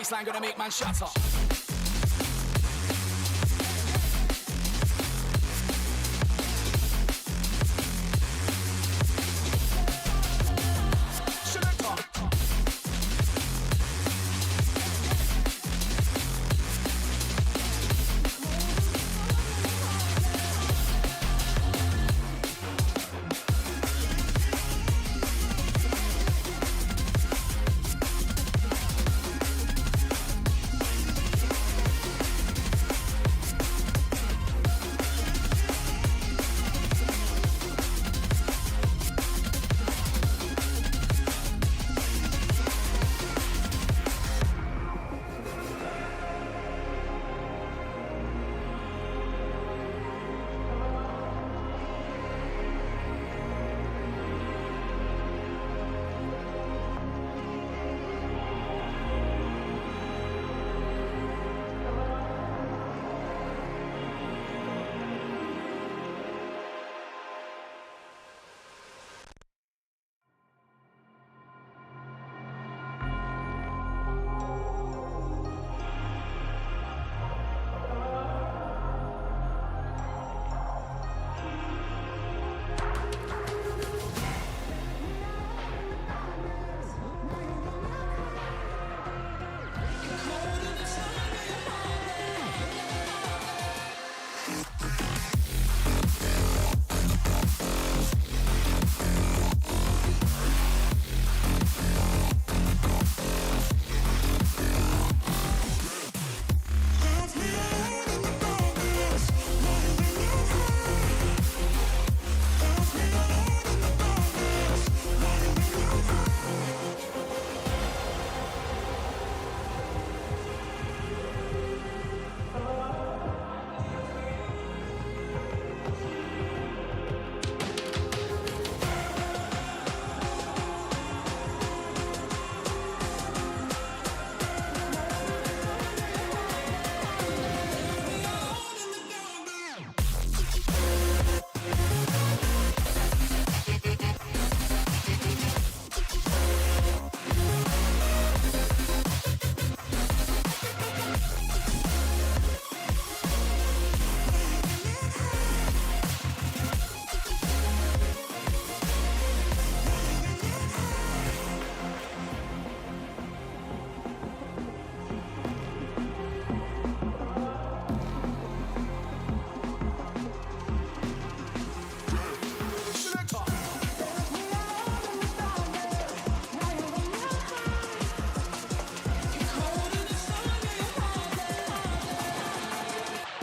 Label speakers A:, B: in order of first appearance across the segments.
A: Bassline gonna make man shatter.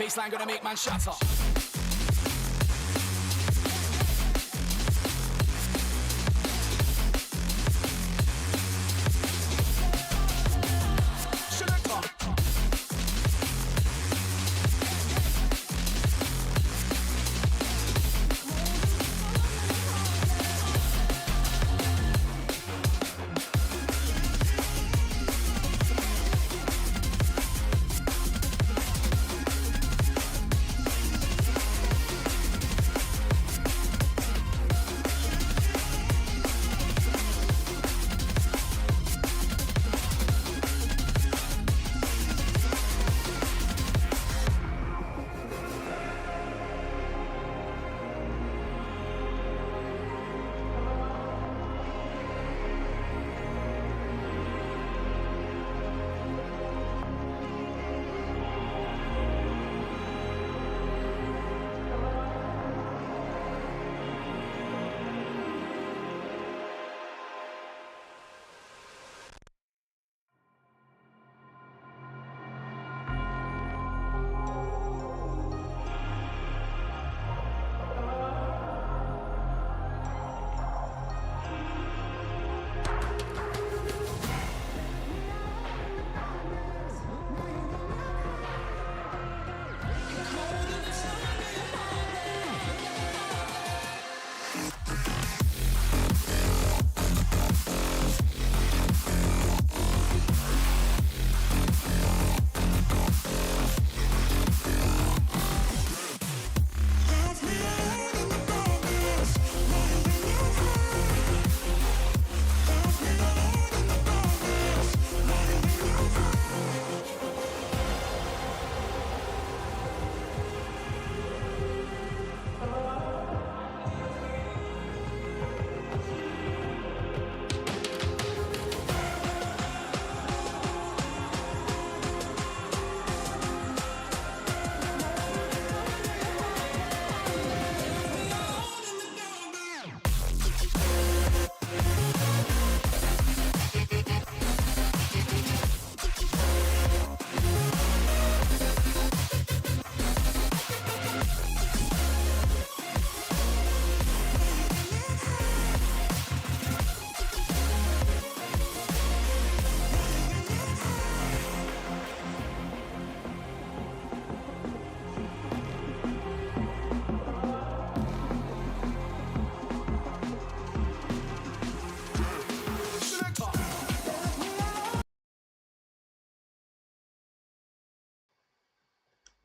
A: Bassline gonna make man shatter.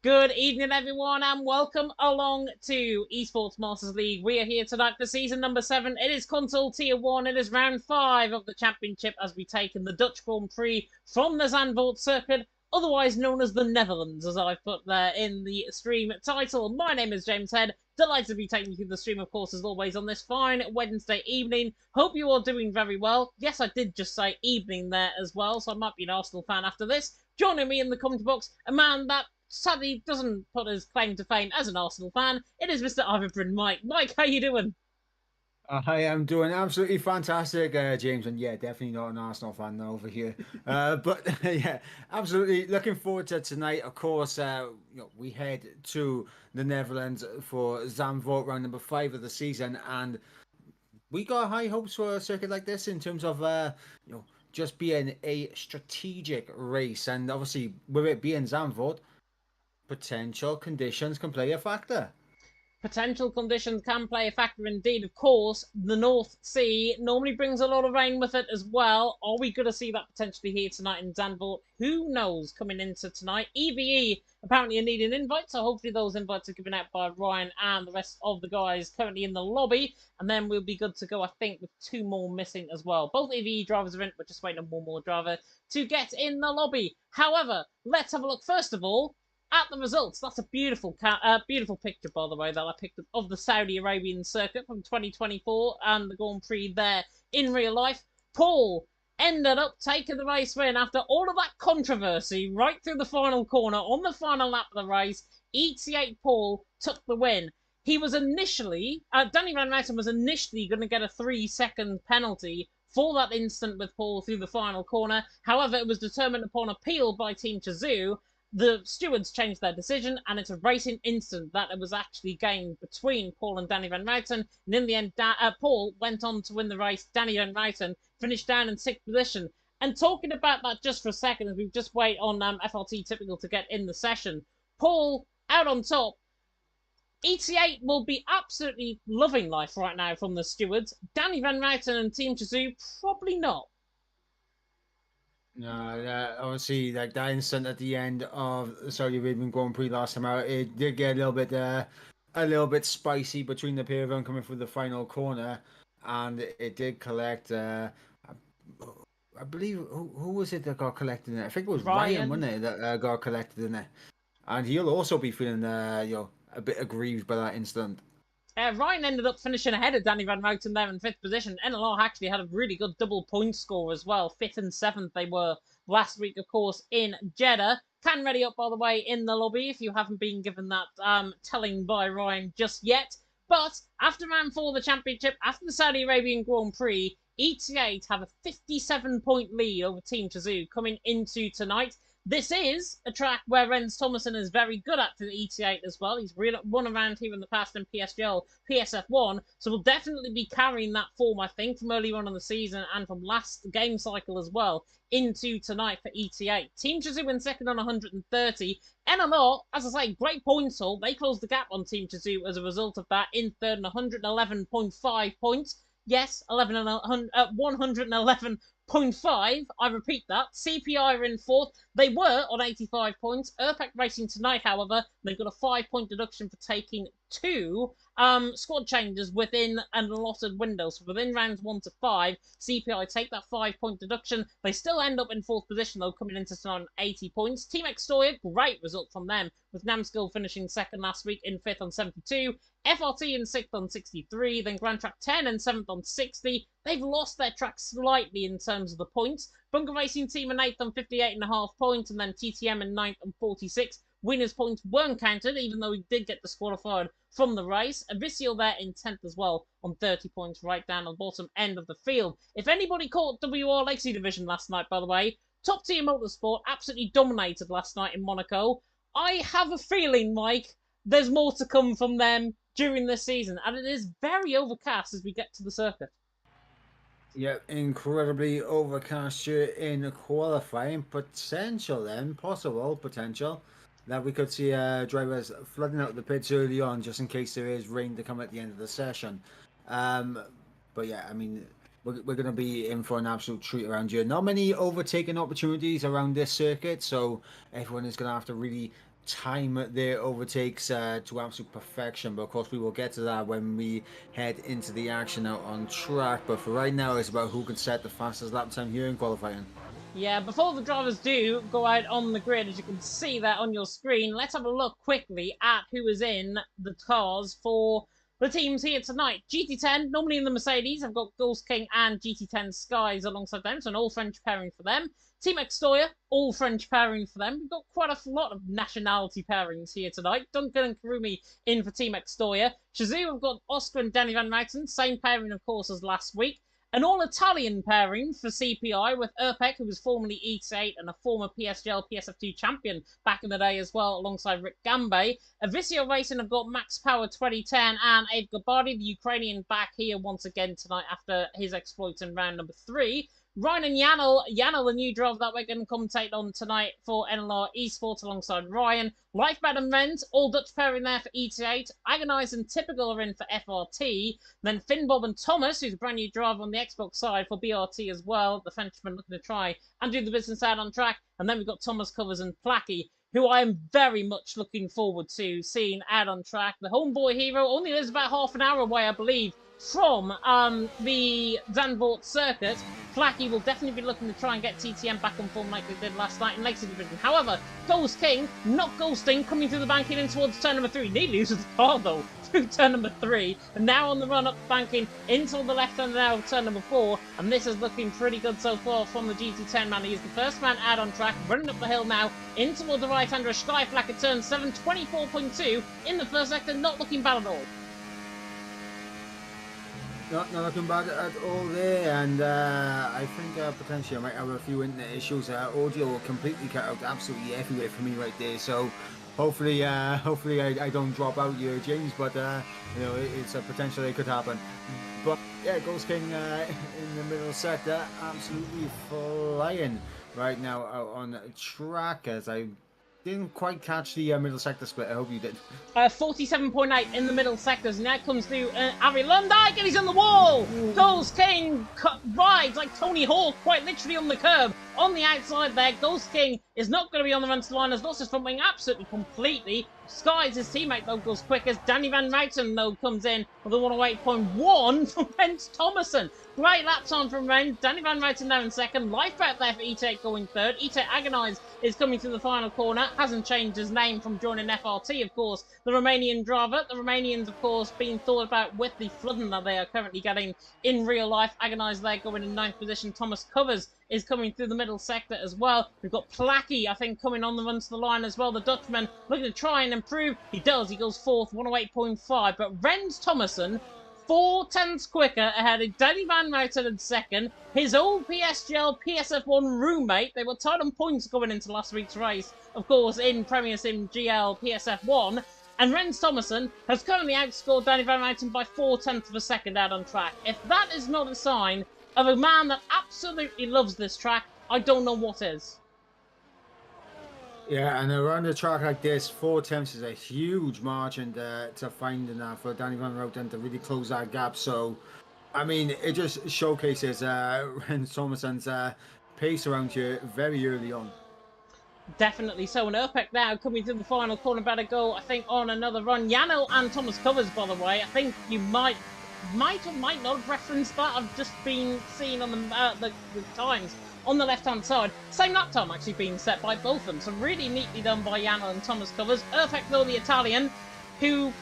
B: Good evening, everyone, and welcome along to Esports Masters League. We are here tonight for season number 7. It is console tier 1. It is round 5 of the championship as we take in the Dutch Grand Prix from the Zandvoort circuit, otherwise known as the Netherlands, as I've put there in the stream title. My name is James Head. Delighted to be taking you through the stream, of course, as always, on this fine Wednesday evening. Hope you are doing very well. Yes, I did just say evening there as well, so I might be an Arsenal fan after this. Joining me in the comment box, a man that sadly doesn't put his claim to fame as an Arsenal fan. It is Mr. Ivory Mike. Mike, how you doing?
C: Hi, I'm doing absolutely fantastic, James, and yeah, definitely not an Arsenal fan over here. But yeah, absolutely looking forward to tonight. Of course, we head to the Netherlands for Zandvoort round number 5 of the season, and we got high hopes for a circuit like this in terms of just being a strategic race, and obviously with it being Zandvoort, potential conditions can play a factor.
B: Potential conditions can play a factor indeed. Of course, the North Sea normally brings a lot of rain with it as well. Are we going to see that potentially here tonight in Zandvoort? Who knows coming into tonight? EVE apparently are needing invites, so hopefully those invites are given out by Ryan and the rest of the guys currently in the lobby. And then we'll be good to go, I think, with 2 more missing as well. Both EVE drivers are in, we're just waiting on one more driver to get in the lobby. However, let's have a look first of all at the results. That's a beautiful beautiful picture, by the way, that I picked up of the Saudi Arabian circuit from 2024 and the Grand Prix there in real life. Paul ended up taking the race win after all of that controversy right through the final corner on the final lap of the race. ET8 Paul took the win. He was initially, Danny Van Metten was initially going to get a 3-second penalty for that incident with Paul through the final corner. However, it was determined upon appeal by Team Chazoo. The stewards changed their decision, and it's a racing incident that it was actually gained between Paul and Danny Van Meiten. And in the end, Paul went on to win the race. Danny Van Meiten finished down in 6th position. And talking about that just for a second, as we just wait on FLT Typical to get in the session, Paul out on top. ET8 will be absolutely loving life right now from the stewards. Danny Van Meiten and Team Chazoo, probably not.
C: No, obviously, like that incident at the end of the Saudi Arabian Grand Prix last time out, it did get a little bit spicy between the pair of them coming through the final corner, and it did collect. I believe who was it that got collected in it? I think it was Ryan, wasn't it, that got collected in it, and he'll also be feeling a bit aggrieved by that incident.
B: Ryan ended up finishing ahead of Danny Van Mouten there in 5th position. NLR actually had a really good double point score as well. 5th and 7th they were last week, of course, in Jeddah. Can ready up, by the way, in the lobby if you haven't been given that telling by Ryan just yet. But after round 4 of the championship, after the Saudi Arabian Grand Prix, ET8 have a 57-point lead over Team Chazoo coming into tonight. This is a track where Renz Thomason is very good at for the ET8 as well. He's won around here in the past in PSGL, PSF1, so we'll definitely be carrying that form, I think, from earlier on in the season and from last game cycle as well into tonight for ET8. Team Chazoo in second on 130. NLR, as I say, great points haul. They closed the gap on Team Chazoo as a result of that in third on 111.5 points. Yes, 111.5. I repeat that. CPI are in 4th. They were on 85 points. Urpac Racing tonight, however, they've got a 5-point deduction for taking 2 squad changes within an allotted window. So within rounds 1 to 5, CPI take that 5-point deduction. They still end up in 4th position, though, coming into tonight on 80 points. Team Extoria, great result from them, with Namskill finishing 2nd last week in 5th on 72. FRT in 6th on 63, then Grand Track 10 and 7th on 60. They've lost their track slightly in terms of the points. Bunker Racing Team in 8th on 58.5 points, and then TTM in 9th on 46. Winners' points weren't counted, even though he did get disqualified from the race. Abyssial there in 10th as well on 30 points right down on the bottom end of the field. If anybody caught WR Legacy Division last night, by the way, Top Tier Motorsport absolutely dominated last night in Monaco. I have a feeling, Mike, there's more to come from them during this season, and it is very overcast as we get to the circuit.
C: Yeah, incredibly overcast here in qualifying. Potential then, possible potential, that we could see drivers flooding out the pits early on just in case there is rain to come at the end of the session. But yeah, I mean, we're going to be in for an absolute treat around here. Not many overtaking opportunities around this circuit, so everyone is going to have to really time their overtakes to absolute perfection, but of course we will get to that when we head into the action out on track. But for right now, it's about who can set the fastest lap time here in qualifying.
B: Yeah, before the drivers do go out on the grid, as you can see that on your screen, let's have a look quickly at who is in the cars for the teams here tonight. GT10, normally in the Mercedes, I've got Ghost King and GT10 Skies alongside them, so an all-French pairing for them. Team Extoya, all French pairing for them. We've got quite a lot of nationality pairings here tonight. Duncan and Karumi in for Team Extoya. Shazoo, we've got Oscar and Danny Van Mouten, same pairing, of course, as last week. An all-Italian pairing for CPI with Erpek, who was formerly ET8 and a former PSGL PSF2 champion back in the day as well, alongside Rick Gambe. Avisio Racing have got Max Power 2010 and Abe Gabardi, the Ukrainian, back here once again tonight after his exploits in round number 3. Ryan and Yanel, the new driver that we're going to commentate on tonight for NLR Esports alongside Ryan. Lifebad and Rent, all Dutch pairing there for ET8. Agonize and Typical are in for FRT. Then Finn, Bob and Thomas, who's a brand new driver on the Xbox side for BRT as well. The Frenchman looking to try and do the business out on track. And then we've got Thomas Covers and Placky, who I am very much looking forward to seeing out on track. The homeboy hero only lives about half an hour away, I believe, from the Zandvoort circuit. Flacky will definitely be looking to try and get TTM back on form like they did last night in Legacy Division. However, Ghost King, not ghosting, coming through the banking in towards turn number 3. Nearly loses the car though through turn number 3. And now on the run up banking into the left hand now of turn number 4. And this is looking pretty good so far from the GT10 man. He is the first man out on track, running up the hill now in toward the right hander. Sky Flack at turn 7, 24.2 in the first sector, not looking bad at all.
C: Not looking bad at all there, and I think potentially I might have a few internet issues. Audio completely cut out absolutely everywhere for me right there. So hopefully I don't drop out here, James. But you know, it's a potential that could happen. But yeah, Ghost King in the middle sector, absolutely flying right now out on track. As I didn't quite catch the middle sector split. I hope you did.
B: 47.8 in the middle sectors. Now comes through Avi Lundijk, and he's on the wall. Ghost King rides like Tony Hawk, quite literally on the curb. On the outside there, Ghost King is not going to be on the run to the line, as lost his front wing absolutely completely. Skies, his teammate, though, goes quick as Danny Van Mouten, though, comes in with a 108.1 from Rens Thomason. Great lap time from Ren. Danny Van Mouten now in second. Life out there for E-Tech going third. E-Tech Agonize is coming through the final corner. Hasn't changed his name from joining FRT, of course. The Romanian driver. The Romanians, of course, being thought about with the flooding that they are currently getting in real life. Agonize there going in 9th position. Thomas Covers is coming through the middle sector as well. We've got Placky, I think, coming on the run to the line as well. The Dutchman looking to try and improve. He does. He goes 4th, 108.5. But Rens Thomason, 4/10ths quicker ahead of Danny Van Mouten in second. His old PSGL PSF1 roommate. They were tied on points going into last week's race, of course, in Premier Sim GL PSF1. And Rens Thomason has currently outscored Danny Van Mouten by 4/10ths of a second out on track. If that is not a sign of a man that absolutely loves this track, I don't know what is.
C: Yeah, and around a track like this, 4 attempts is a huge margin to find in that for Danny Van Mouten to really close that gap. So, I mean, it just showcases Rens Thomason's pace around here very early on.
B: Definitely so. And Erpek now coming through the final corner, better go, I think, on another run. Yanel and Thomas Covers, by the way. I think you might or might not have referenced that. I've just been seeing on the times on the left-hand side. Same lap time actually being set by both of them. So really neatly done by Yanel and Thomas Covers. Erpek, though, the Italian, who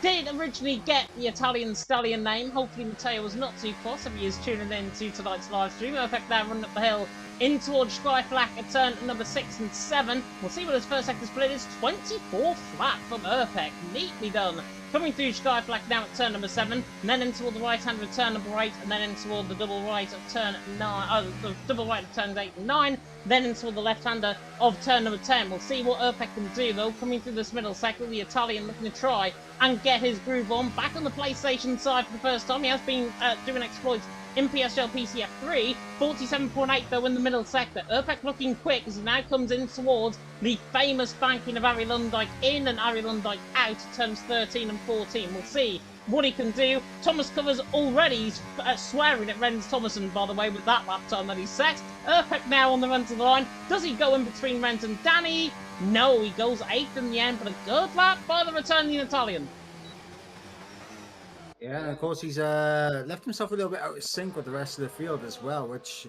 B: did originally get the Italian stallion name. Hopefully Matteo was not too cross if he is tuning in to tonight's live stream. Erpek now running up the hill in towards Sky Flack at turn number 6 and 7. We'll see what his first sector split is. 24 flat from Erpek. Neatly done. Coming through Sky Flack now at turn number 7, and then in toward the right hand of turn number 8, and then in toward the double right of turn 9, the double right of turns 8 and 9, then in toward the left-hander of turn number 10. We'll see what Erpek can do, though. Coming through this middle sector, the Italian looking to try and get his groove on. Back on the PlayStation side for the first time. He has been doing exploits in PSGL PCF 3, 47.8 though in the middle sector. Erpek looking quick as he now comes in towards the famous banking of Ari Lundijk in and Ari Lundijk out at turns 13 and 14. We'll see what he can do. Thomas Covers already swearing at Rens Thomason, by the way, with that lap time that he set. Erpek now on the run to the line. Does he go in between Rens and Danny? No, he goes 8th in the end, but a good lap by the returning Italian.
C: Yeah, and of course he's left himself a little bit out of sync with the rest of the field as well, which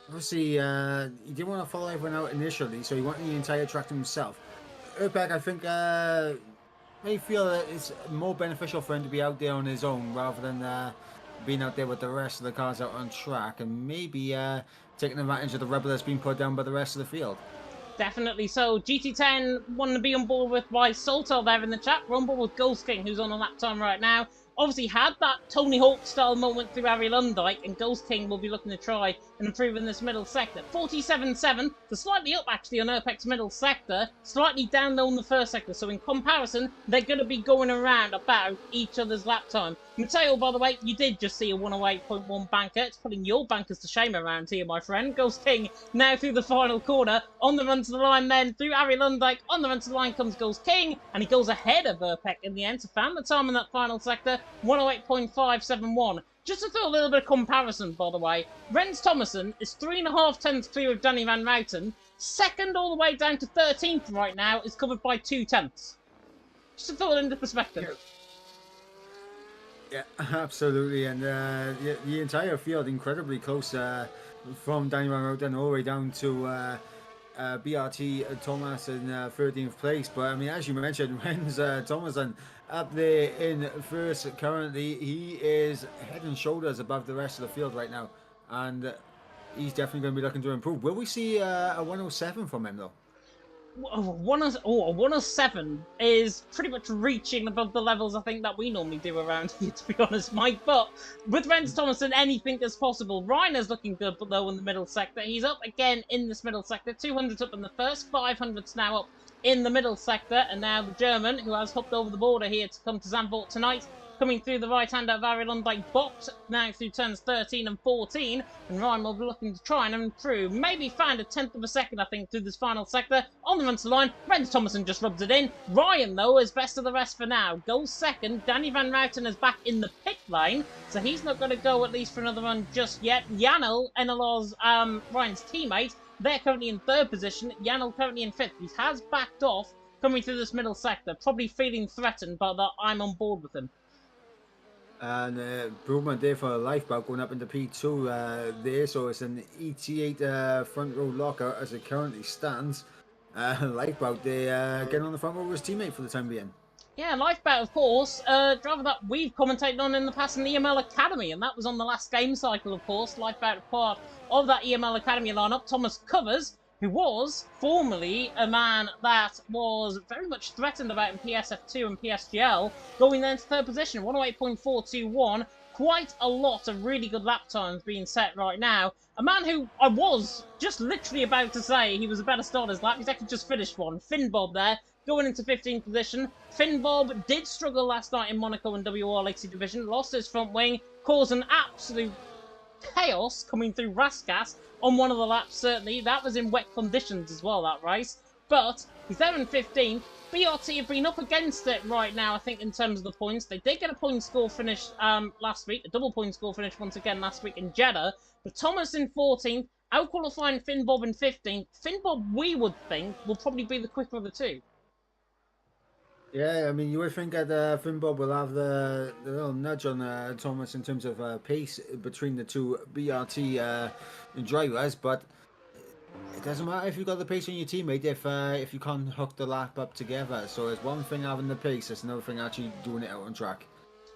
C: obviously he didn't want to follow everyone out initially, so he wanted the entire track to himself. Urbeck, I think, may feel that it's more beneficial for him to be out there on his own rather than being out there with the rest of the cars out on track, and maybe taking advantage of the rubber that's been put down by the rest of the field.
B: Definitely so. GT10 wanting to be on board with by Soltel there in the chat. We're on board with Ghost King, who's on a lap time right now. Obviously had that Tony Hawk style moment through Harry Lundike, and Ghost King will be looking to try and improve in this middle sector. 47.7, so slightly up actually on Urpek's middle sector, slightly down though in the first sector, so in comparison, they're going to be going around about each other's lap time. Mateo, by the way, you did just see a 108.1 banker. It's putting your bankers to shame around here, my friend. Ghost King now through the final corner, on the run to the line then, through Harry Lundike, on the run to the line comes Ghost King, and he goes ahead of Urpek in the end to found the time in that final sector, 108.571. Just to throw a little bit of comparison, by the way, Rens Thomason is 3.5 tenths clear of Danny Van Routen. Second all the way down to 13th right now is covered by 2 tenths. Just to throw it into perspective.
C: Yeah, absolutely, and the entire field incredibly close from Danny Van Routen all the way down to BRT Thomas in 13th place. But I mean, as you mentioned, Rens Thomason up there in first currently. He is head and shoulders above the rest of the field right now, and he's definitely going to be looking to improve. Will we see a 107 from him though?
B: A 107 is pretty much reaching above the levels I think that we normally do around here, to be honest, Mike. But with Rens Thomason, anything is possible. Reiner's looking good, but though in the middle sector, he's up again in this middle sector. 200's up in the first, 500's now up in the middle sector, and now the German, who has hopped over the border here to come to Zandvoort tonight, coming through the right hand of Harry Lundike, boxed now through turns 13 and 14, and Ryan will be looking to try and improve. Maybe find a tenth of a second, I think, through this final sector. On the run to the line, Rens Thomason just rubs it in. Ryan, though, is best of the rest for now. Goes second. Danny Van Routen is back in the pit lane, so he's not going to go at least for another run just yet. Janel, Enelor's Ryan's teammate, they're currently in third position. Janel currently in fifth. He has backed off coming through this middle sector, probably feeling threatened, but I'm on board with him.
C: And improvement there for a lifeboat going up into P2 there, so it's an ET8 front row locker as it currently stands. Lifeboat there getting on the front row with his teammate for the time being.
B: Yeah, Lifeboat, of course, driver that we've commentated on in the past in the EML Academy, and that was on the last game cycle, of course. Lifeboat part of that EML Academy lineup. Thomas Covers, who was formerly a man that was very much threatened about in PSF2 and PSGL, going then to third position, 108.421. Quite a lot of really good lap times being set right now. A man who I was just literally about to say he was about to start his lap. He's actually just finished one. Finn Bob there, going into 15th position. Finn Bob did struggle last night in Monaco and WRLC division, lost his front wing, caused an absolute chaos coming through Raskas on one of the laps, certainly. That was in wet conditions as well, that race. But he's there in 15th. BRT have been up against it right now, I think, in terms of the points. They did get a point score finish last week, a double point score finish once again last week in Jeddah. But Thomas in 14th, out-qualifying Finn Bob in 15th. Finn Bob, we would think, will probably be the quicker of the two.
C: Yeah, I mean, you would think that Finn Bob will have the little nudge on Thomas in terms of pace between the two BRT drivers, but it doesn't matter if you've got the pace on your teammate if you can't hook the lap up together. So it's one thing having the pace, it's another thing actually doing it out on track.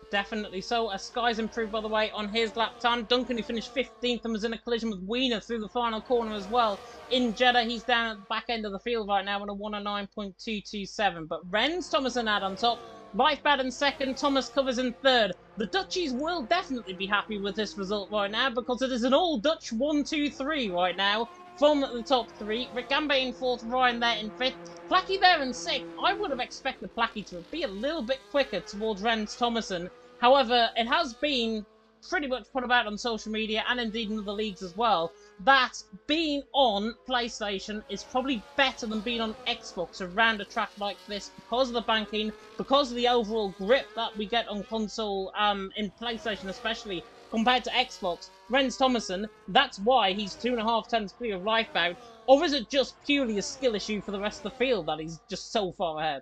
B: Definitely so. Sky's improved, by the way, on his lap time. Duncan, who finished 15th and was in a collision with Wiener through the final corner as well. In Jeddah, he's down at the back end of the field right now on a 109.227. But Rens Thomason out on top. Lifebad in second, Thomas Covers in third. The Dutchies will definitely be happy with this result right now because it is an all-Dutch 1-2-3 right now from the top three. Rick Gambay in fourth, Ryan there in fifth. Placky there in sixth. I would have expected Placky to be a little bit quicker towards Rens Thomason. However, it has been pretty much put about on social media and indeed in other leagues as well that being on PlayStation is probably better than being on Xbox around a track like this because of the banking, because of the overall grip that we get on console, in PlayStation especially. compared to Xbox, Rens Thomason, that's why he's 2.5 turns clear of Lifebound? Or is it just purely a skill issue for the rest of the field that he's just so far ahead?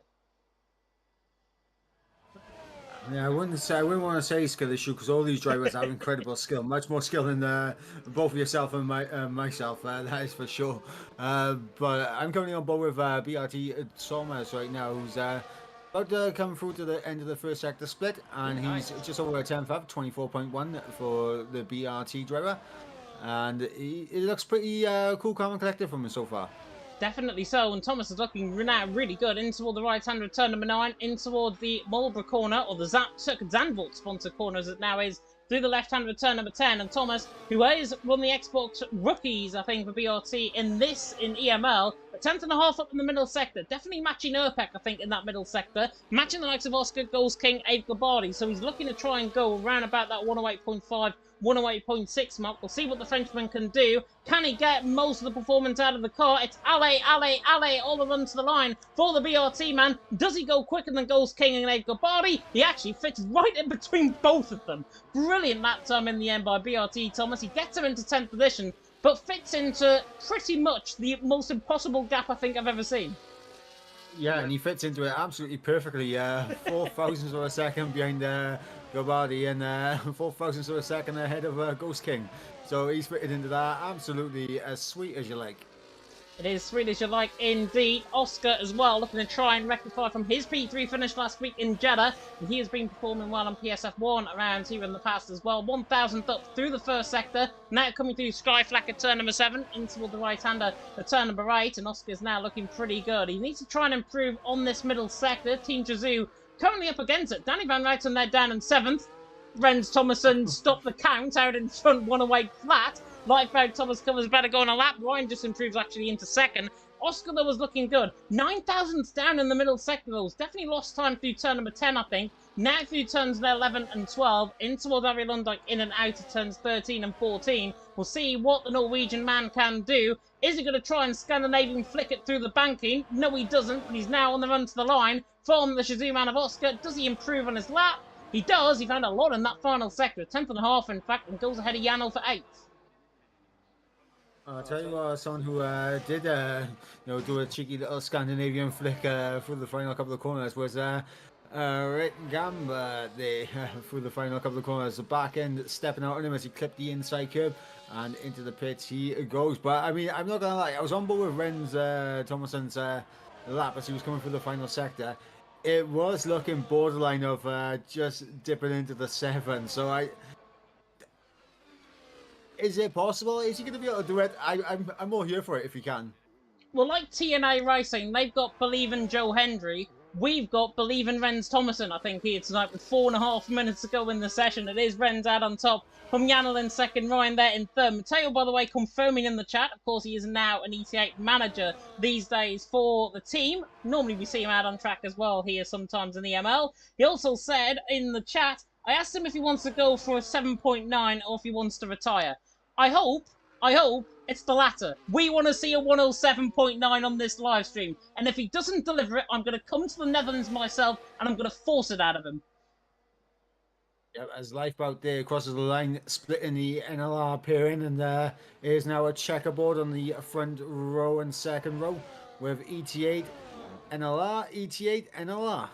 C: Yeah, I wouldn't want to say skill issue because all these drivers have incredible skill, much more skill than both of yourself and myself. That is for sure. But I'm currently on board with BRT Thomas right now, who's about to come through to the end of the first sector split, and he's just over a 10th up, 24.1 for the BRT driver, and it looks pretty cool, calm, and collected from him so far.
B: Definitely so, and Thomas is looking now really good in toward the right-hand of turn number 9, in toward the Marlborough corner, or the Circuit Zandvoort sponsor corner as it now is, through the left-hand of turn number 10, and Thomas, who has won the Xbox Rookies, I think, for BRT in EML, a 10th.5 up in the middle sector, definitely matching Urpek, I think, in that middle sector, matching the likes of Oscar, Ghost King, Abe Gabardi, so he's looking to try and go around about that 108.5, 108.6 mark. We'll see what the Frenchman can do. Can he get most of the performance out of the car? It's allez, all the run to the line for the BRT man. Does he go quicker than Ghost King and Abe Gabardi? He actually fits right in between both of them. Brilliant lap time in the end by BRT Thomas. He gets her into 10th position, but fits into pretty much the most impossible gap I think I've ever seen.
C: Yeah, and he fits into it absolutely perfectly. 4 thousandths of a second behind Gabardi and 4 thousandths of a second ahead of Ghost King. So he's fitted into that absolutely as sweet as you like.
B: It is sweet as you like indeed. Oscar as well, looking to try and rectify from his P3 finish last week in Jeddah. And he has been performing well on PSF1 around here in the past as well. 1,000th up through the first sector. Now coming through Sky Flack at turn number 7, in toward the right-hander at turn number 8. And Oscar's now looking pretty good. He needs to try and improve on this middle sector. Team Chazoo currently up against it. Danny Van Ryten there down in 7th. Rens Thomason stopped the count out in front, 108 flat. Lifebound Thomas covers better going a lap. Ryan just improves actually into 2nd. Oscar, though, was looking good. 9,000ths down in the middle sector, though. Definitely lost time through turn number 10, I think. Now through turns 11 and 12, in towards Ari Lundijk, in and out of turns 13 and 14. We'll see what the Norwegian man can do. Is he going to try and Scandinavian flick it through the banking? No, he doesn't, but he's now on the run to the line from the Shazoo man of Oscar. Does he improve on his lap? He does. He found a lot in that final sector. 10th.5, in fact, and goes ahead of Jano for 8th.
C: I'll tell you what, someone who did do a cheeky little Scandinavian flick through the final couple of corners was Rick Gamba through the final couple of corners. The back end stepping out on him as he clipped the inside curb and into the pits he goes. But I mean, I'm not gonna lie, I was on board with Rens Thomason's lap as he was coming through the final sector. It was looking borderline of just dipping into the 7. So is it possible? Is he going to be able to do it? I'm more here for it if he can.
B: Well, like TNA Racing, they've got Believe in Joe Hendry. We've got Believe in Rens Thomason, I think, here tonight with 4.5 minutes to go in the session. It is Rens out on top from Janel in 2nd, Ryan there in 3rd. Mateo, by the way, confirming in the chat. Of course, he is now an ET8 manager these days for the team. Normally, we see him out on track as well here sometimes in the ML. He also said in the chat, I asked him if he wants to go for a 7.9 or if he wants to retire. I hope it's the latter. We want to see a 107.9 on this live stream. And if he doesn't deliver it, I'm going to come to the Netherlands myself and I'm going to force it out of him.
C: Yep, as Lifeboat there crosses the line, splitting the NLR pairing, and is now a checkerboard on the front row and 2nd row with ET8, NLR, ET8, NLR.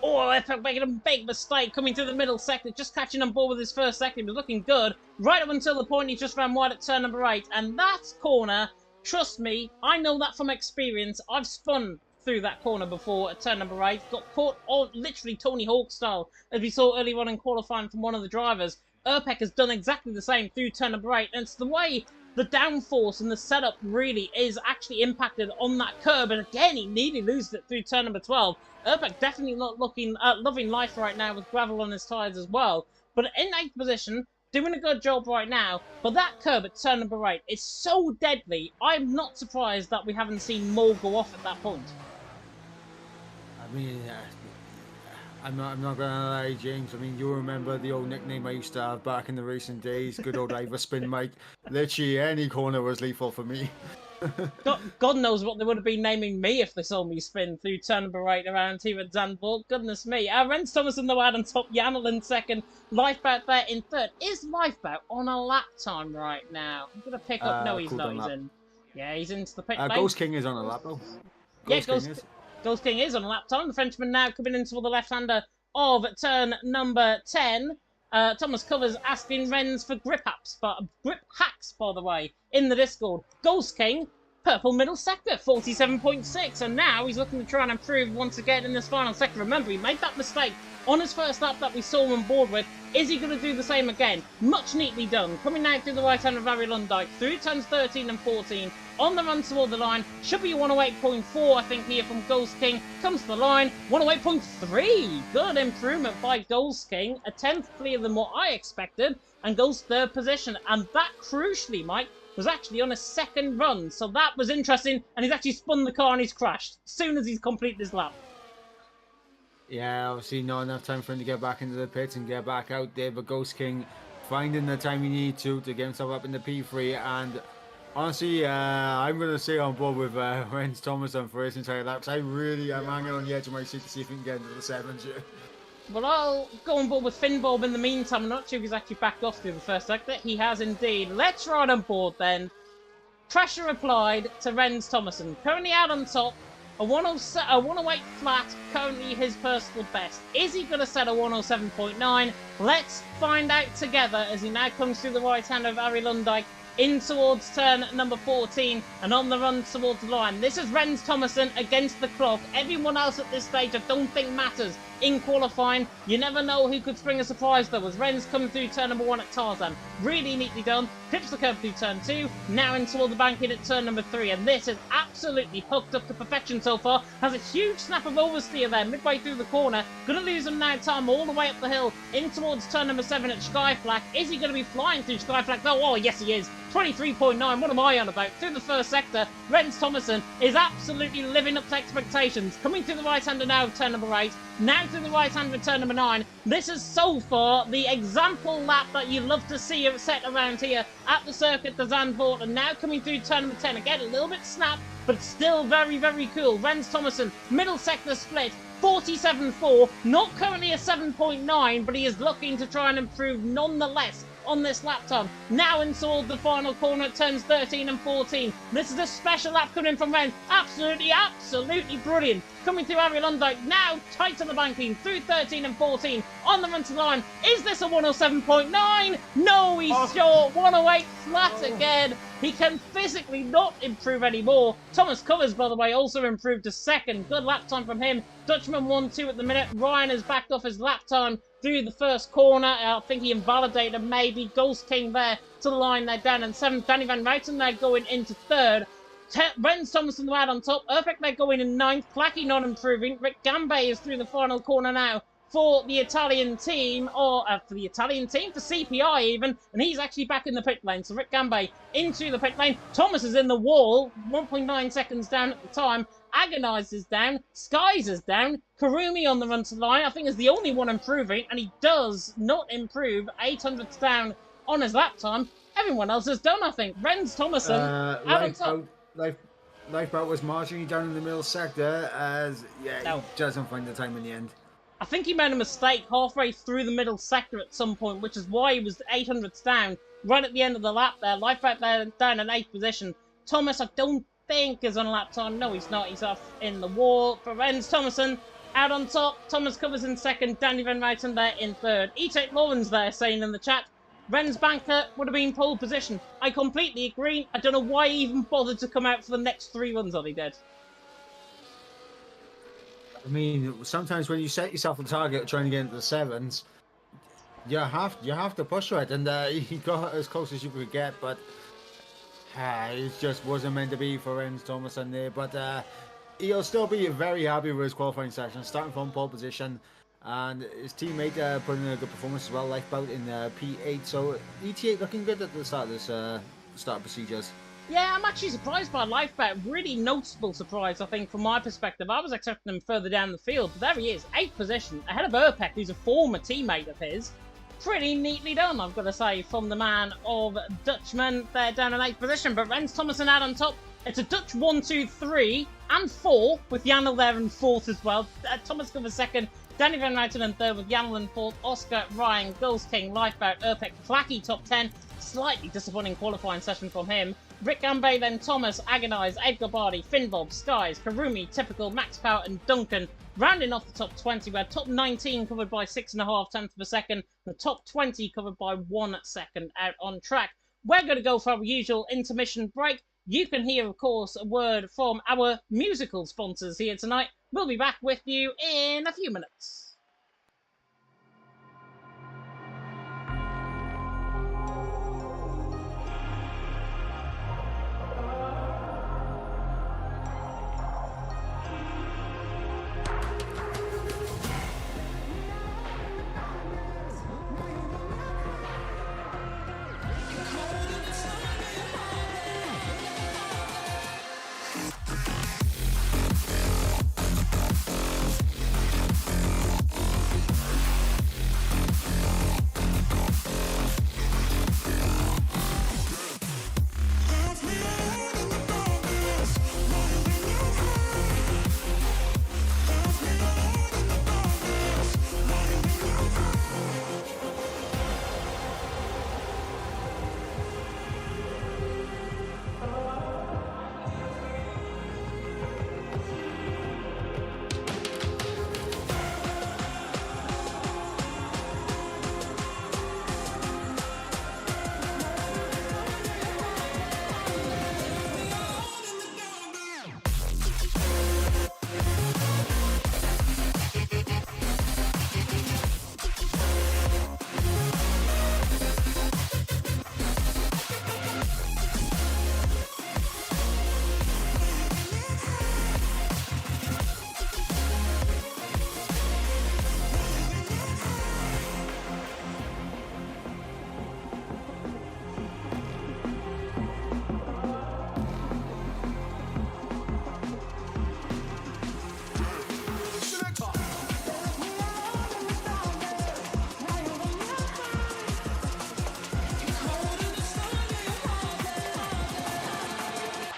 B: Oh, Epic making a big mistake coming through the middle sector, just catching on board with his first sector. He was looking good right up until the point he just ran wide at turn number 8. And that corner, trust me, I know that from experience. I've spun through that corner before at turn number 8. Got caught literally Tony Hawk style, as we saw earlier on in qualifying from one of the drivers. Urpek has done exactly the same through turn number 8. And it's the way the downforce and the setup really is actually impacted on that curb. And again, he nearly loses it through turn number 12. Urpek definitely not loving life right now with gravel on his tyres as well. But in 8th position, doing a good job right now. But that curb at turn number 8 is so deadly. I'm not surprised that we haven't seen more go off at that point.
C: I mean, I'm not gonna lie, James. I mean, you remember the old nickname I used to have back in the recent days. Good old Ivor Spin Mike. Literally any corner was lethal for me.
B: God knows what they would have been naming me if they saw me spin through turn number 8 around here at Zandvoort. Goodness me. Renz Thomason though out on top, Janel in second, Lifebout there in third. Is Lifebout on a lap time right now? I'm going to pick up. No, he's not. He's in. Yeah, he's into the pit lane.
C: Ghost King is on a lap though.
B: Ghost King is on a lap time. The Frenchman now coming into the left-hander of turn number 10. Thomas Covers asking Renz for grip hacks, by the way, in the Discord. Ghost King, purple middle sector, 47.6, and now he's looking to try and improve once again in this final sector. Remember, he made that mistake on his first lap that we saw him on board with. Is he going to do the same again? Much neatly done. Coming now through the right hand of Barry Lundijk, through turns 13 and 14, on the run toward the line. Should be a 108.4, I think, here from Ghost King. Comes to the line, 108.3. Good improvement by Ghost King. A 10th clearer than what I expected, and goes third position. And that, crucially, Mike, was actually on a second run. So that was interesting, and he's actually spun the car and he's crashed as soon as he's completed his lap.
C: Yeah, obviously not enough time for him to get back into the pits and get back out there, but Ghost King finding the time he needs to get himself up in the P3, and honestly, I'm going to stay on board with Renz Thomason for his entire lap, because I really am hanging on the edge of my seat to see if he can get into the 7s here.
B: Well, I'll go on board with Finbob in the meantime. I'm not sure if he's actually backed off through the first sector. He has indeed. Let's ride on board then. Pressure applied to Renz Thomason. Currently out on top. A 108 flat, currently his personal best. Is he going to set a 107.9? Let's find out together as he now comes through the right hand of Ari Lundijk in towards turn number 14 and on the run towards the line. This is Renz Thomason against the clock. Everyone else at this stage I don't think matters in qualifying. You never know who could spring a surprise though, as Renz coming through turn number 1 at Tarzan. Really neatly done. Clips the curb through turn 2, now in toward the bank in at turn number 3, and this is absolutely hooked up to perfection so far. Has a huge snap of oversteer there midway through the corner. Gonna lose him now time all the way up the hill in towards turn number 7 at Skyflak. Is he gonna be flying through Skyflak though? Oh yes he is. 23.9, what am I on about? Through the first sector, Renz Thomason is absolutely living up to expectations. Coming through the right-hander now of turn number 8, now through the right-hander of turn number 9. This is so far the example lap that you love to see set around here at the circuit de Zandvoort, and now coming through turn number 10. Again, a little bit snap, but still very, very cool. Renz Thomason, middle sector split, 47.4, not currently a 7.9, but he is looking to try and improve nonetheless on this lap time. Now inside the final corner at turns 13 and 14. This is a special lap coming from Renz. Absolutely brilliant. Coming through Ari Lundijk, now tight to the banking, through 13 and 14, on the run to the line. Is this a 107.9? No, he's short. 108 flat again. He can physically not improve anymore. Thomas Covers, by the way, also improved to second. Good lap time from him. Dutchman 1-2 at the minute. Ryan has backed off his lap time through the first corner. I think he invalidated maybe. Ghost King there to the line there down in 7th. Danny Van Ruiten there going into 3rd. Renz Thomason right on top. Urbeck there going in 9th. Clacky not improving. Rick Gambay is through the final corner now for the Italian team, or for CPI even, and he's actually back in the pit lane. So Rick Gambay into the pit lane. Thomas is in the wall, 1.9 seconds down at the time. Agonize is down. Skies is down. Karumi on the run to the line, I think, is the only one improving, and he does not improve. 800ths down on his lap time. Everyone else is done, I think. Renz Thomason out on top.
C: Lifeboat was marginally down in the middle sector as, he doesn't find the time in the end.
B: I think he made a mistake halfway through the middle sector at some point, which is why he was 800ths down right at the end of the lap there. Lifeboat there down in 8th position. Thomas, I don't think is on a lap time. No, he's not. He's off in the wall. For Renz Thomason out on top. Thomas Covers in 2nd. Danny Van Ruiten there in 3rd. E-Tech Lawrence there saying in the chat, Renz Banker would have been pole position. I completely agree. I don't know why he even bothered to come out for the next 3 runs that he did.
C: I mean, sometimes when you set yourself a target trying to get into the 7s, you have to push for it, and he got as close as you could get, but it just wasn't meant to be for Renz Thomason there. But he'll still be very happy with his qualifying section, starting from pole position, and his teammate put in a good performance as well, Lifeboat in P8. So ETA looking good at the start of this start procedures.
B: Yeah, I'm actually surprised by Lifeboat. Really noticeable surprise, I think, from my perspective. I was expecting him further down the field, but there he is, 8th position, ahead of Urpek, who's a former teammate of his. Pretty neatly done, I've got to say, from the man of Dutchman there down in 8th position. But Renz Thomason out on top, It's a Dutch 1, 2, 3, and 4, with Janel there in 4th as well. Thomas covers 2nd, Danny Van Ruiten in 3rd, with Janel in 4th, Oscar, Ryan, Gulls King, Lifeboat, Erpek, Flacky top 10. Slightly disappointing qualifying session from him. Rick Gambay, then Thomas, Agonize, Edgar Bardi, Finbob, Skies, Karumi, Typical, Max Power, and Duncan. Rounding off the top 20, we had top 19 covered by 6.5 tenths of a second, and the top 20 covered by 1 second out on track. We're going to go for our usual intermission break. You can hear, of course, a word from our musical sponsors here tonight. We'll be back with you in a few minutes.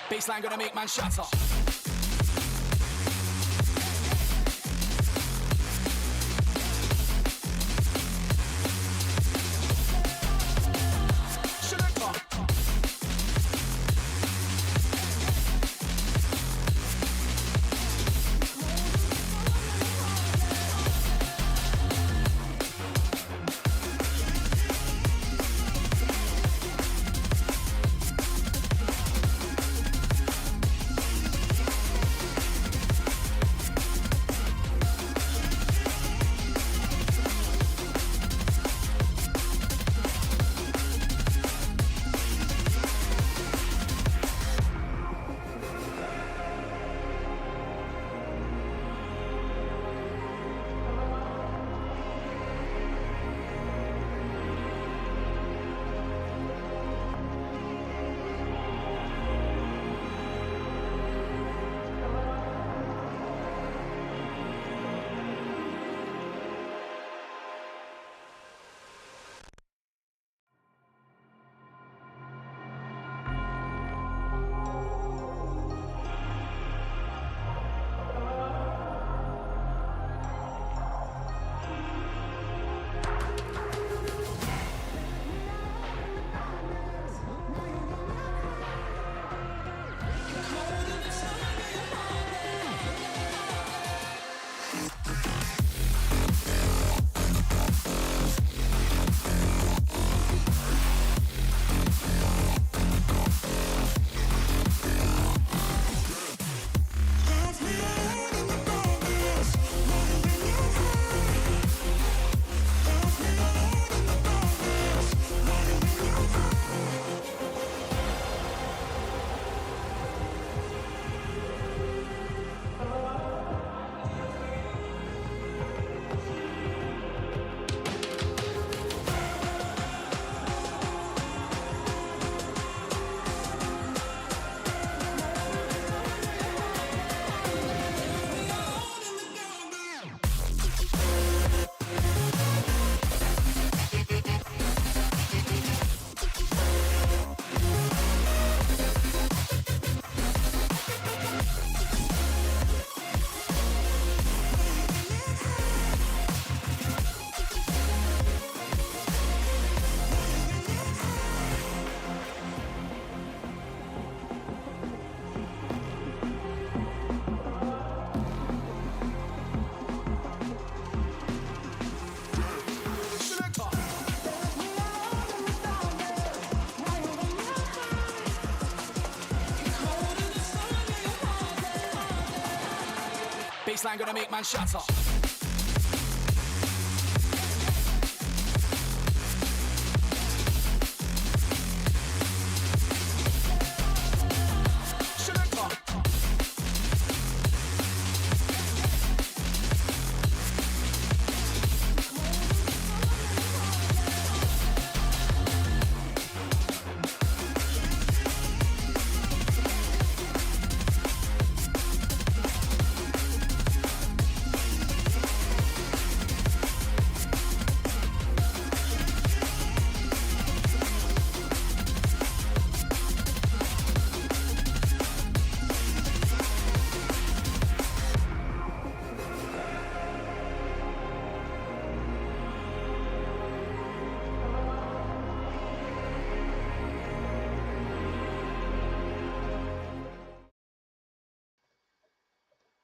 A: Baseline gonna make man shatter. Baseline gonna make man shatter.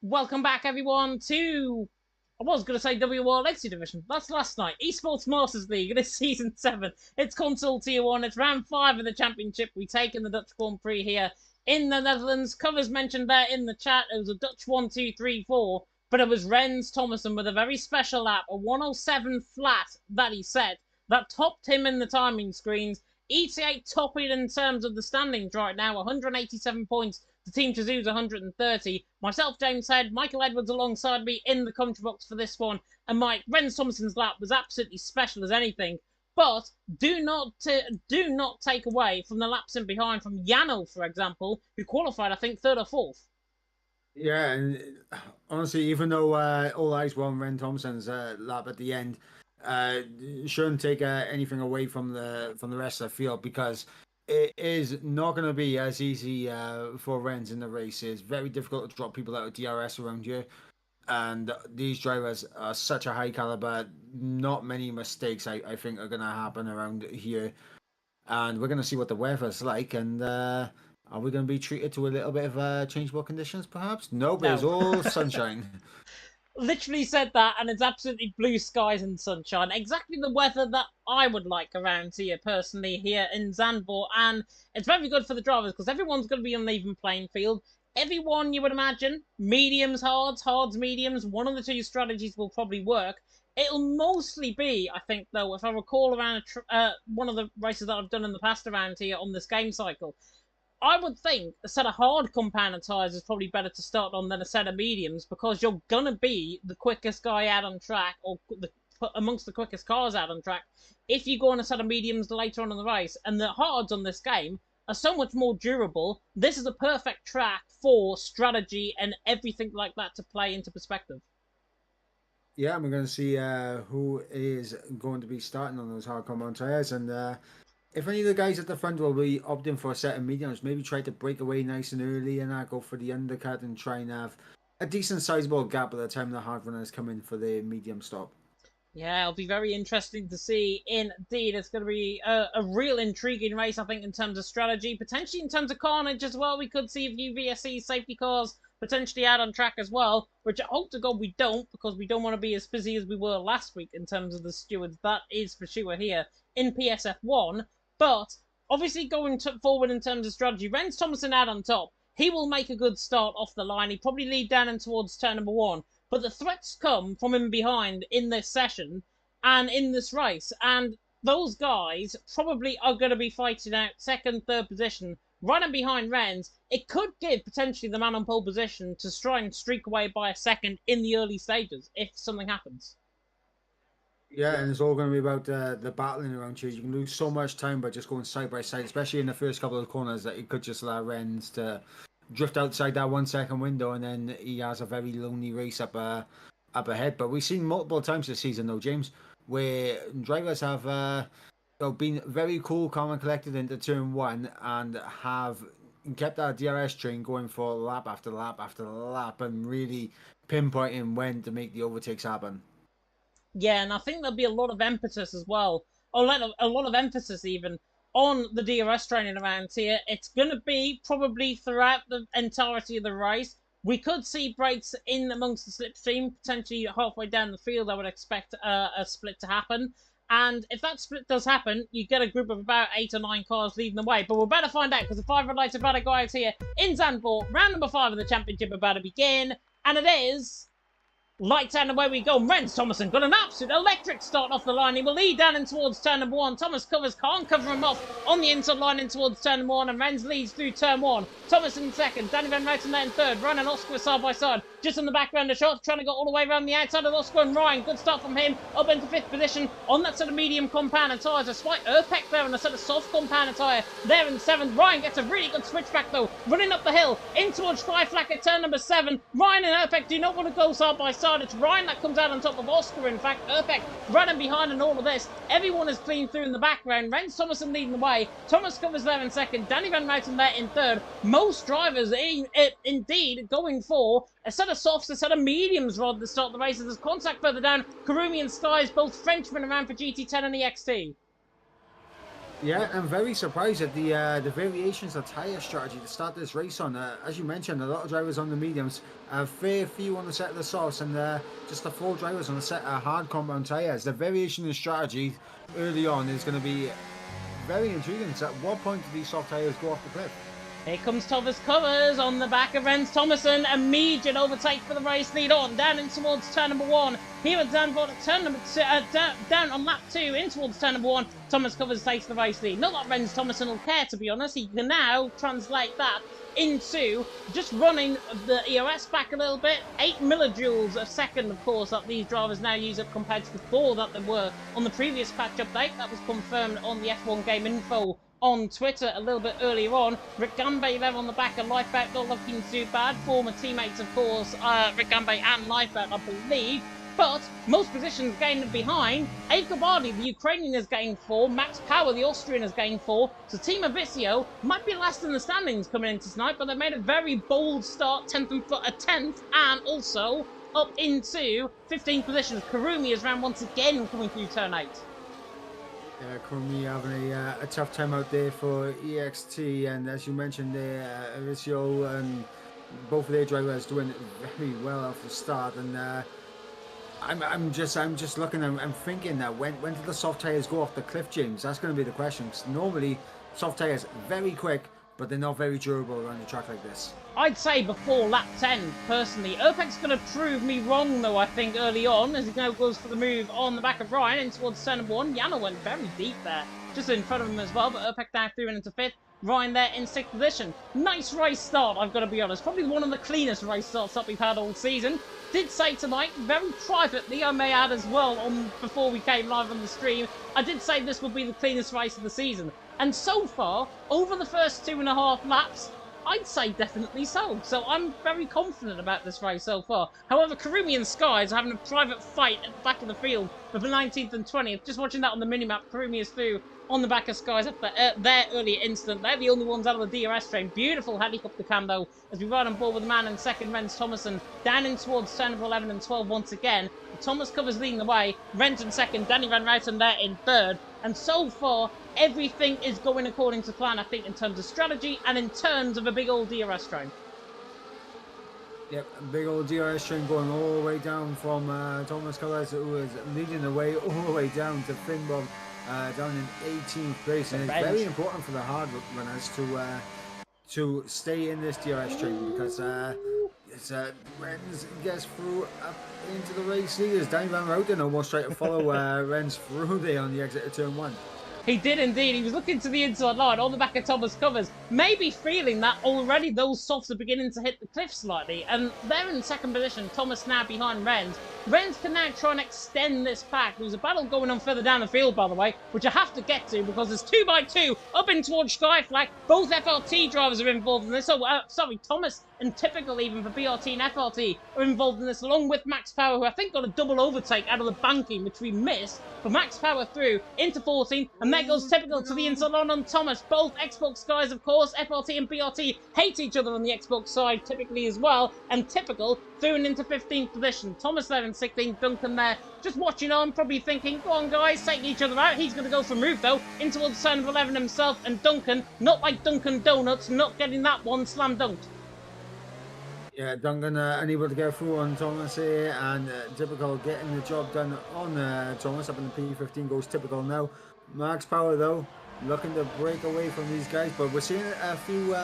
B: Welcome back, everyone, to, I was going to say WR Legacy Division. That's last night. Esports Masters League. This Season 7. It's Console Tier 1. It's round 5 of the Championship. We take in the Dutch Grand Prix here in the Netherlands. Covers mentioned there in the chat. It was a Dutch 1, 2, 3, 4. But it was Rens Thomason with a very special lap. A 107 flat that he set. That topped him in the timing screens. ETA topping in terms of the standings right now. 187 points. The Team Chazoo's 130. Myself, James Head, Michael Edwards alongside me in the commentary box for this one. And Mike, Rens Thomason's lap was absolutely special as anything. But do not take away from the laps in behind from Janel, for example, who qualified, I think, 3rd or 4th.
C: Yeah, and honestly, even though all eyes were on Ren Thompson's lap at the end, shouldn't take anything away from the rest of the field, because it is not going to be as easy for Rens in the race. It's very difficult to drop people out of DRS around here. And these drivers are such a high caliber. Not many mistakes, I think, are going to happen around here. And we're going to see what the weather's like. And are we going to be treated to a little bit of changeable conditions, perhaps? Nope, no. It's all sunshine.
B: Literally said that, and it's absolutely blue skies and sunshine. Exactly the weather that I would like around here, personally, here in Zandvoort. And it's very good for the drivers, because everyone's going to be on an even playing field. Everyone, you would imagine, mediums, hards, mediums, one of the two strategies will probably work. It'll mostly be, I think, though, if I recall around one of the races that I've done in the past around here on this game cycle, I would think a set of hard compounder tyres is probably better to start on than a set of mediums, because you're going to be the quickest guy out on track, or amongst the quickest cars out on track, if you go on a set of mediums later on in the race. And the hards on this game are so much more durable. This is a perfect track for strategy and everything like that to play into perspective.
C: Yeah, we're going to see who is going to be starting on those hard compound tyres. And if any of the guys at the front will be opting for a set of mediums, maybe try to break away nice and early and go for the undercut and try and have a decent sizable gap by the time the hard runners come in for the medium stop.
B: Yeah, it'll be very interesting to see. Indeed, it's going to be a real intriguing race, I think, in terms of strategy. Potentially in terms of carnage as well. We could see a few VSC safety cars potentially out on track as well, which I hope to God we don't, because we don't want to be as busy as we were last week in terms of the stewards. That is for sure here in PSF1. But obviously going forward in terms of strategy, Rens Thomason out on top. He will make a good start off the line. He probably lead down and towards turn number 1. But the threats come from in behind in this session and in this race. And those guys probably are going to be fighting out second, third position, right in behind Rens. It could give potentially the man on pole position to try and streak away by a second in the early stages if something happens.
C: Yeah, and it's all going to be about the battling around here. You can lose so much time by just going side by side, especially in the first couple of corners, that it could just allow Rens to drift outside that 1 second window, and then he has a very lonely race up ahead. But we've seen multiple times this season, though, James, where drivers have been very cool, calm and collected into turn 1 and have kept that DRS train going for lap after lap after lap and really pinpointing when to make the overtakes happen.
B: Yeah, and I think there'll be a lot of emphasis as well, or a lot of emphasis even, on the DRS training around here. It's going to be probably throughout the entirety of the race. We could see breaks in amongst the slipstream, potentially halfway down the field. I would expect a split to happen. And if that split does happen, you get a group of about 8 or 9 cars leading the way. But we're about to find out, because the 5 red lights are about to go out here in Zandvoort. Round number 5 of the championship about to begin. And it is Lights out and away we go. Renz Thomason got an absolute electric start off the line. He will lead down in towards turn number 1. Thomas covers, can't cover him off on the inside line in towards turn number 1. And Renz leads through turn 1. Thomas in second. Danny Van Ruiten there in third. Ryan and Oscar side by side. Just in the background of shots, trying to go all the way around the outside of Oscar and Ryan. Good start from him. Up into 5th position on that sort of medium compound tyres. A slight Urpec there and a sort of soft compound tyre there in 7th. Ryan gets a really good switchback though. Running up the hill in towards Sky Flack at turn number 7. Ryan and Urpec do not want to go side by side. It's Ryan that comes out on top of Oscar. In fact, Urpec running behind in all of this. Everyone is clean through in the background. Renz Thomason leading the way. Thomas covers there in second. Danny Van Ruiten there in third. Most drivers indeed going for a set of softs, a set of mediums rather than start the races. There's contact further down. Karumi and Skies, both Frenchmen around for GT10 and EXT.
C: Yeah, I'm very surprised at the variations of tyre strategy to start this race on. As you mentioned, a lot of drivers on the mediums, a fair few on the set of the softs, and just the 4 drivers on the set of hard compound tyres. The variation in strategy early on is going to be very intriguing. So at what point do these soft tyres go off the cliff?
B: Here comes Thomas Covers on the back of Renz Thomason. Immediate overtake for the race lead on. Down in towards turn number 1. Here at Danville at turn number 2. Down on lap 2 in towards turn number 1. Thomas Covers takes the race lead. Not that Renz Thomason will care, to be honest. He can now translate that into just running the EOS back a little bit. 8 millijoules a second, of course, that these drivers now use up compared to the 4 that they were on the previous patch update. That was confirmed on the F1 Game Info on Twitter a little bit earlier on. Rick Gambay there on the back of Lifeboat, not looking too bad. Former teammates, of course, Rick Gambay and Lifeboat, I believe. But most positions gained behind. Akobardi, the Ukrainian, has gained 4. Max Power, the Austrian, has gained 4. So Team Aviccio might be last in the standings coming into tonight, but they made a very bold start, 10th, and also up into 15th position. Karumi is round once again coming through turn 8.
C: Kurumi having a tough time out there for EXT, and as you mentioned there, Aviccio and both of their drivers doing very well off the start. And I'm just looking. I'm thinking that when did the soft tires go off the cliff, James? That's going to be the question. 'Cause normally soft tires very quick, but they're not very durable around a track like this.
B: I'd say before lap 10, personally. Urpec's going to prove me wrong, though, I think, early on, as he now goes for the move on the back of Ryan in towards turn number 1. Yana went very deep there, just in front of him as well, but Urpec now through and into 5th. Ryan there in 6th position. Nice race start, I've got to be honest. Probably one of the cleanest race starts that we've had all season. Did say tonight, very privately, I may add as well, before we came live on the stream, I did say this would be the cleanest race of the season. And so far, over the first 2.5 laps, I'd say definitely so. So I'm very confident about this race so far. However, Karumi and Skies are having a private fight at the back of the field for the 19th and 20th. Just watching that on the minimap, Karumi is through on the back of Skies at their earlier instant. They're the only ones out of the DRS train. Beautiful helicopter cam though, as we ride on board with the man in second, Renz Thomason, down in towards turn number 11 and 12 once again. Thomas Covers leading the way, Renz in second, Danny Van Ruiten there in third. And so far, everything is going according to plan, I think, in terms of strategy and in terms of a big old DRS train.
C: Yep, a big old DRS train going all the way down from Thomas Covers, who is leading the way all the way down to Finbob, down in 18th place. And it's very important for the hard runners to stay in this DRS train, because Renz gets through up into the race leaders. Danny Van Ruiten almost tried to follow Renz through there on the exit of turn 1.
B: He did indeed. He was looking to the inside line on the back of Thomas Covers, maybe feeling that already those softs are beginning to hit the cliff slightly. And they're in second position. Thomas now behind Renz. Renz can now try and extend this pack. There's a battle going on further down the field, by the way, which I have to get to because there's 2x2 up in towards Sky Flag. Both FRT drivers are involved in this. So, sorry, Thomas and Typical, even for BRT and FRT, are involved in this, along with Max Power, who I think got a double overtake out of the banking, which we missed. But Max Power through into 14, and there goes Typical to the inside line on Thomas. Both Xbox guys, of course, FRT and BRT hate each other on the Xbox side, typically as well, and Typical through and into 15th position. Thomas there in 16th, Duncan there, just watching on, probably thinking, go on guys, take each other out. He's going to go for a move though, in towards turn of 11 himself, and Duncan, not like Duncan Donuts, not getting that one slam dunked.
C: Yeah, Duncan unable to get through on Thomas here, and Typical getting the job done on Thomas. Up in the P15 goes Typical now. Max Power though looking to break away from these guys, but we're seeing a few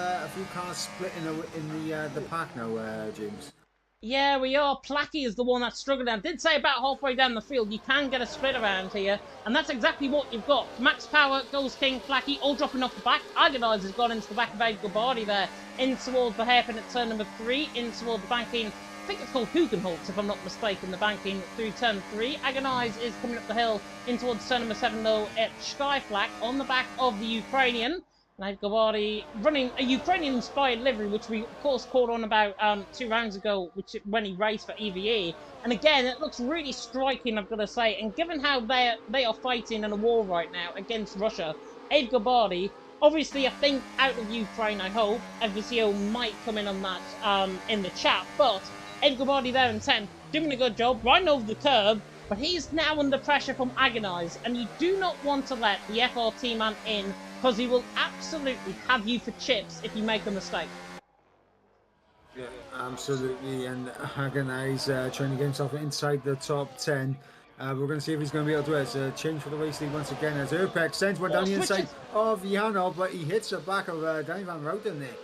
C: cars splitting in the pack now, James.
B: Yeah, we are. Placky is the one that's struggling. I did say about halfway down the field, you can get a split around here, and that's exactly what you've got. Max Power, Goes King, Placky, all dropping off the back. Agonize has gone into the back of Aid Gabardi there, in towards the hairpin at turn number 3, in towards the banking. I think it's called Hugenholtz, if I'm not mistaken, the banking through turn 3. Agonize is coming up the hill in towards turn number 7, though, at Skyflak on the back of the Ukrainian. Like Gavardi running a Ukrainian-inspired livery, which we of course called on about 2 rounds ago, when he raced for EVE. And again, it looks really striking, I've got to say. And given how they are fighting in a war right now against Russia, Aid Gabardi, obviously I think out of Ukraine, I hope, FVCO might come in on that in the chat, but Aid Gabardi there in 10th, doing a good job, riding over the curb, but he's now under pressure from Agonize, and you do not want to let the FRT man in, because he will absolutely have you for chips if you make a mistake.
C: Yeah, absolutely. And Agonize trying to get himself inside the top 10. We're going to see if he's going to be able to do it. It's a change for the race lead once again as Urpex sends one down the inside of Jano, but he hits the back of Danny Van Routen there.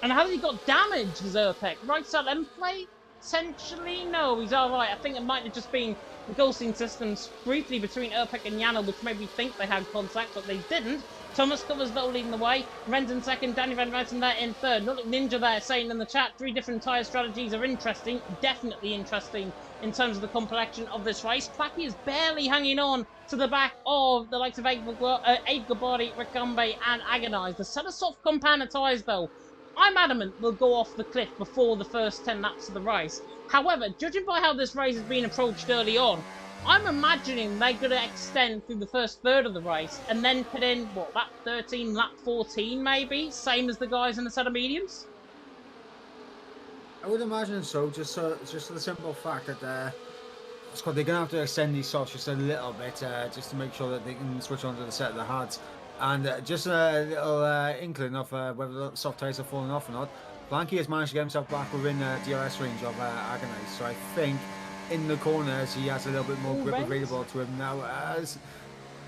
B: And has he got damage, Urpex? Right side end plate? Potentially? No, he's alright. I think it might have just been the ghosting systems briefly between Urpex and Jano, which made me think they had contact, but they didn't. Thomas Covers though leading the way. Renz in second, Danny Van Ryten there in third. Not Ninja there saying in the chat, 3 different tyre strategies are interesting. Definitely interesting in terms of the complexion of this race. Placky is barely hanging on to the back of the likes of Abe Gabardi, Rikambe and Agonize. The set of soft compound tyres though, I'm adamant will go off the cliff before the first 10 laps of the race. However, judging by how this race has been approached early on, I'm imagining they're going to extend through the first third of the race and then put in, what, lap 13, lap 14 maybe? Same as the guys in the set of mediums?
C: I would imagine so, just for the simple fact that they're going to have to extend these softs just a little bit, just to make sure that they can switch on to the set of the hards. And just a little inkling of whether the soft tyres are falling off or not. Blanky has managed to get himself back within DRS range of Agonize, so I think in the corners he has a little bit more grip available to him now as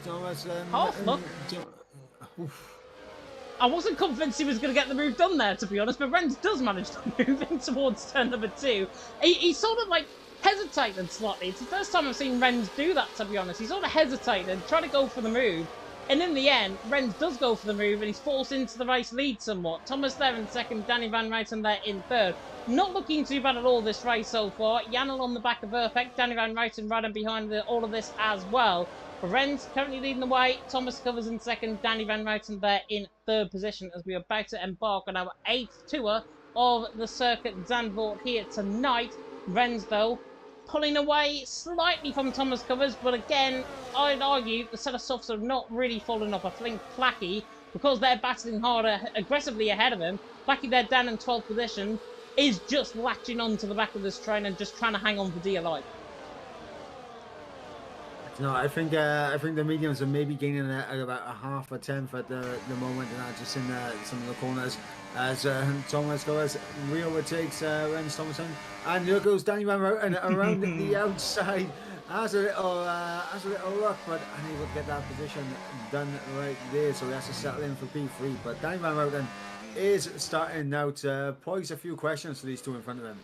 C: Thomas
B: look. I wasn't convinced he was going to get the move done there, to be honest, but Renz does manage to move in towards turn number 2. He sort of like hesitated slightly. It's the first time I've seen Renz do that, to be honest. He sort of hesitated, tried to go for the move, and in the end, Renz does go for the move, and he's forced into the race lead somewhat. Thomas there in second, Danny Van Ryten there in third. Not looking too bad at all this race so far. Janel on the back of Urpex, Danny Van Ryten riding behind all of this as well. Renz currently leading the way, Thomas Covers in second, Danny Van Ryten there in third position as we are about to embark on our 8th tour of the circuit Zandvoort here tonight. Renz though, pulling away slightly from Thomas Covers, but again, I'd argue the set of softs are not really falling off. I think Placky, because they're battling harder, aggressively ahead of him, Placky there down in 12th position, is just latching on to the back of this train and just trying to hang on for dear life.
C: No, I think the mediums are maybe gaining at about a half a tenth at the moment, and just in some of the corners as Thomas goes, re-overtakes Renz Thomason, and there goes Danny Van Routen around the outside. Has a little luck, but unable to get that position done right there, so he has to settle in for P3. But Danny Van Routen is starting now to pose a few questions to these two in front of him.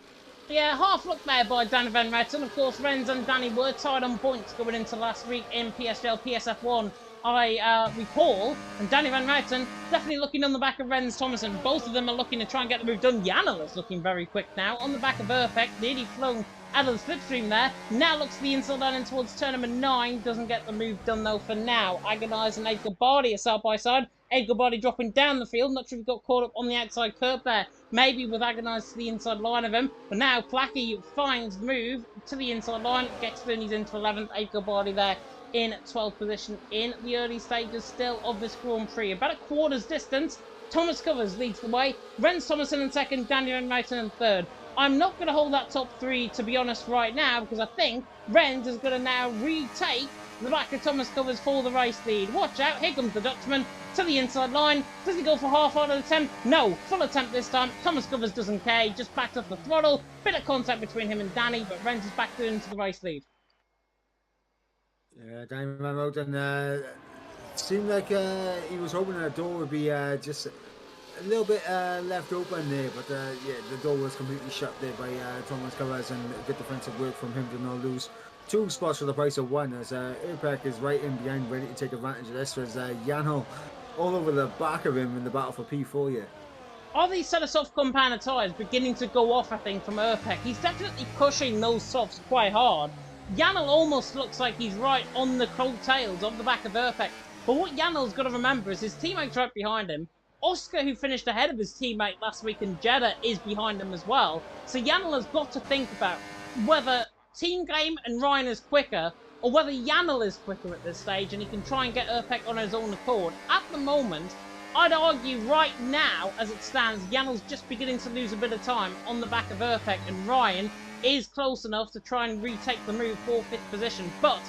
B: Yeah, half look there by Danny Van Ryten. Of course, Renz and Danny were tied on points going into last week in PSL, PSF1. I recall, and Danny Van Ryten definitely looking on the back of Renz Thomason. Both of them are looking to try and get the move done. Janel is looking very quick now on the back of Urpex, nearly flown out of the slipstream there. Now looks to the inside line in towards turn number 9. Doesn't get the move done though for now. Agonize and Aid Gabardi are side by side. Aid Gabardi dropping down the field. Not sure if he got caught up on the outside curb there. Maybe with Agonize to the inside line of him. But now Placky finds the move to the inside line. Gets Fernie's into 11th. Aid Gabardi there in 12th position in the early stages still of this Grand Prix. About a quarter's distance. Thomas Covers leads the way. Renz Thomason in second. Danny Van Ryten in third. I'm not going to hold that top 3, to be honest, right now, because I think Renz is going to now retake the back of Thomas Covers for the race lead. Watch out, here comes the Dutchman to the inside line. Does he go for half out of the attempt? No, full attempt this time. Thomas Covers doesn't care, he just backs up the throttle. Bit of contact between him and Danny, but Renz is back into the race lead.
C: Yeah, Danny Van Routen seemed like he was hoping that the door would be just a little bit left open there, but yeah, the door was completely shut there by Thomas Covers, and good defensive work from him to not lose 2 spots for the price of 1, as Irpek is right in behind, ready to take advantage of this. There's Yano all over the back of him in the battle for P4 here.
B: Are these set of soft compound tyres beginning to go off, I think, from Irpek? He's definitely pushing those softs quite hard. Yanel almost looks like he's right on the coattails of the back of Irpek. But what Yanel's got to remember is his teammate's right behind him. Oscar, who finished ahead of his teammate last week in Jeddah, is behind him as well. So Yanel has got to think about whether Team Game and Ryan is quicker, or whether Yanel is quicker at this stage and he can try and get Irpek on his own accord. At the moment, I'd argue right now, as it stands, Yanel's just beginning to lose a bit of time on the back of Irpek, and Ryan is close enough to try and retake the move for 5th position. But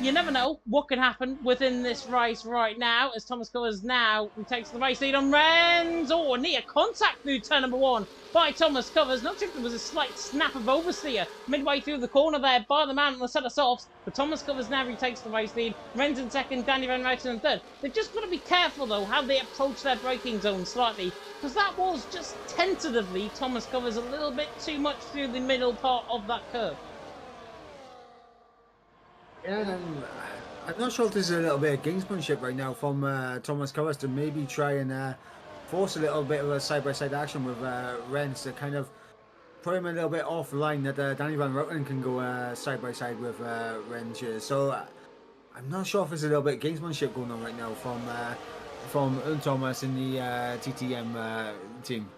B: you never know what can happen within this race right now, as Thomas Covers now retakes the race lead on Renz. Oh, near contact through turn number 1 by Thomas Covers. Not sure if there was a slight snap of oversteer midway through the corner there by the man on the set of softs, but Thomas Covers now retakes the race lead. Renz in 2nd, Danny Van Ruiten in 3rd. They've just got to be careful though how they approach their braking zone slightly, because that was just tentatively Thomas Covers a little bit too much through the middle part of that curve.
C: Yeah, I'm not sure if there's a little bit of gamesmanship right now from Thomas Covers to maybe try and force a little bit of a side-by-side action with Renz to kind of put him a little bit off the line, that Danny Van Ruiten can go side-by-side with Renz here. So I'm not sure if there's a little bit of gamesmanship going on right now from Thomas in the TTM team.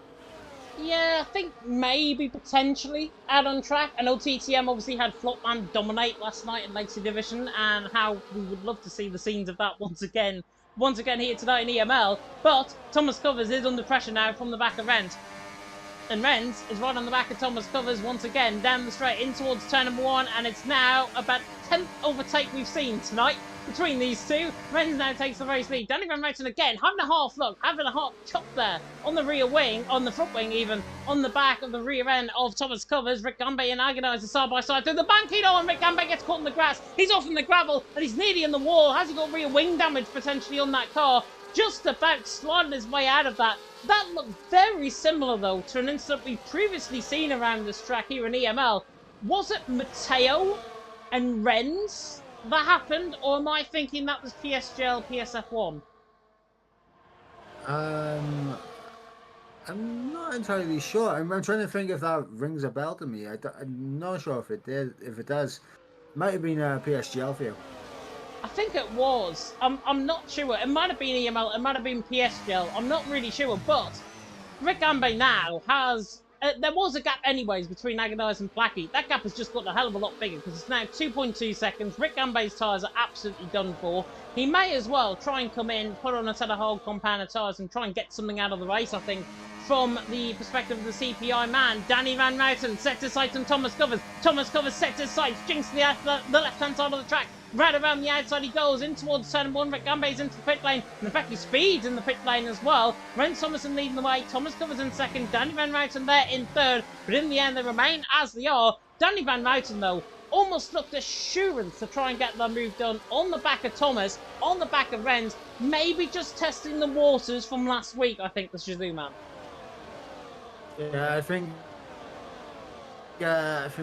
B: Yeah, I think maybe potentially out on track. I know TTM obviously had Flopman dominate last night in Legacy Division, and how we would love to see the scenes of that once again here tonight in EML. But Thomas Covers is under pressure now from the back of Renz. And Renz is right on the back of Thomas Covers once again, down the straight in towards turn number 1, and it's now about 10th overtake we've seen tonight between these two. Renz now takes the race lead. Danny Van Ruiten again, having a half look, having a half chop there on the rear wing, on the front wing even, on the back of the rear end of Thomas Covers. Rick Gambe and Agonizer side by side through the banquito, and Rick Gambe gets caught in the grass. He's off in the gravel, and he's nearly in the wall. Has he got rear wing damage potentially on that car? Just about sliding his way out of that. That looked very similar though to an incident we've previously seen around this track here in EML. Was it Mateo and Renz that happened, or am I thinking that was PSGL PSF1?
C: I'm not entirely sure. I'm trying to think if that rings a bell to me. I'm not sure if it did. If it does, might have been PSGL for you.
B: I think it was. I'm not sure. It might have been EML. It might have been PSGL. I'm not really sure. But Rick Gambe now has... there was a gap anyways between Agonize and Placky. That gap has just got a hell of a lot bigger because it's now 2.2 seconds. Rick Gambe's tyres are absolutely done for. He may as well try and come in, put on a set of hard compounded tyres and try and get something out of the race, I think. From the perspective of the CPI man, Danny Van Ruiten sets his sights on Thomas Covers. Thomas Covers sets his sights, jinks the left-hand side of the track. Right around the outside he goes, in towards turn 1. Rick Gambe's into the pit lane, and in fact he speeds in the pit lane as well. Renz Thomason leading the way, Thomas Covers in 2nd, Danny Van Ruiten there in 3rd, but in the end they remain as they are. Danny Van Ruiten though, almost looked assurance to try and get that move done on the back of Thomas, on the back of Renz, maybe just testing the waters from last week, I think, the Shazoo man.
C: Yeah, I think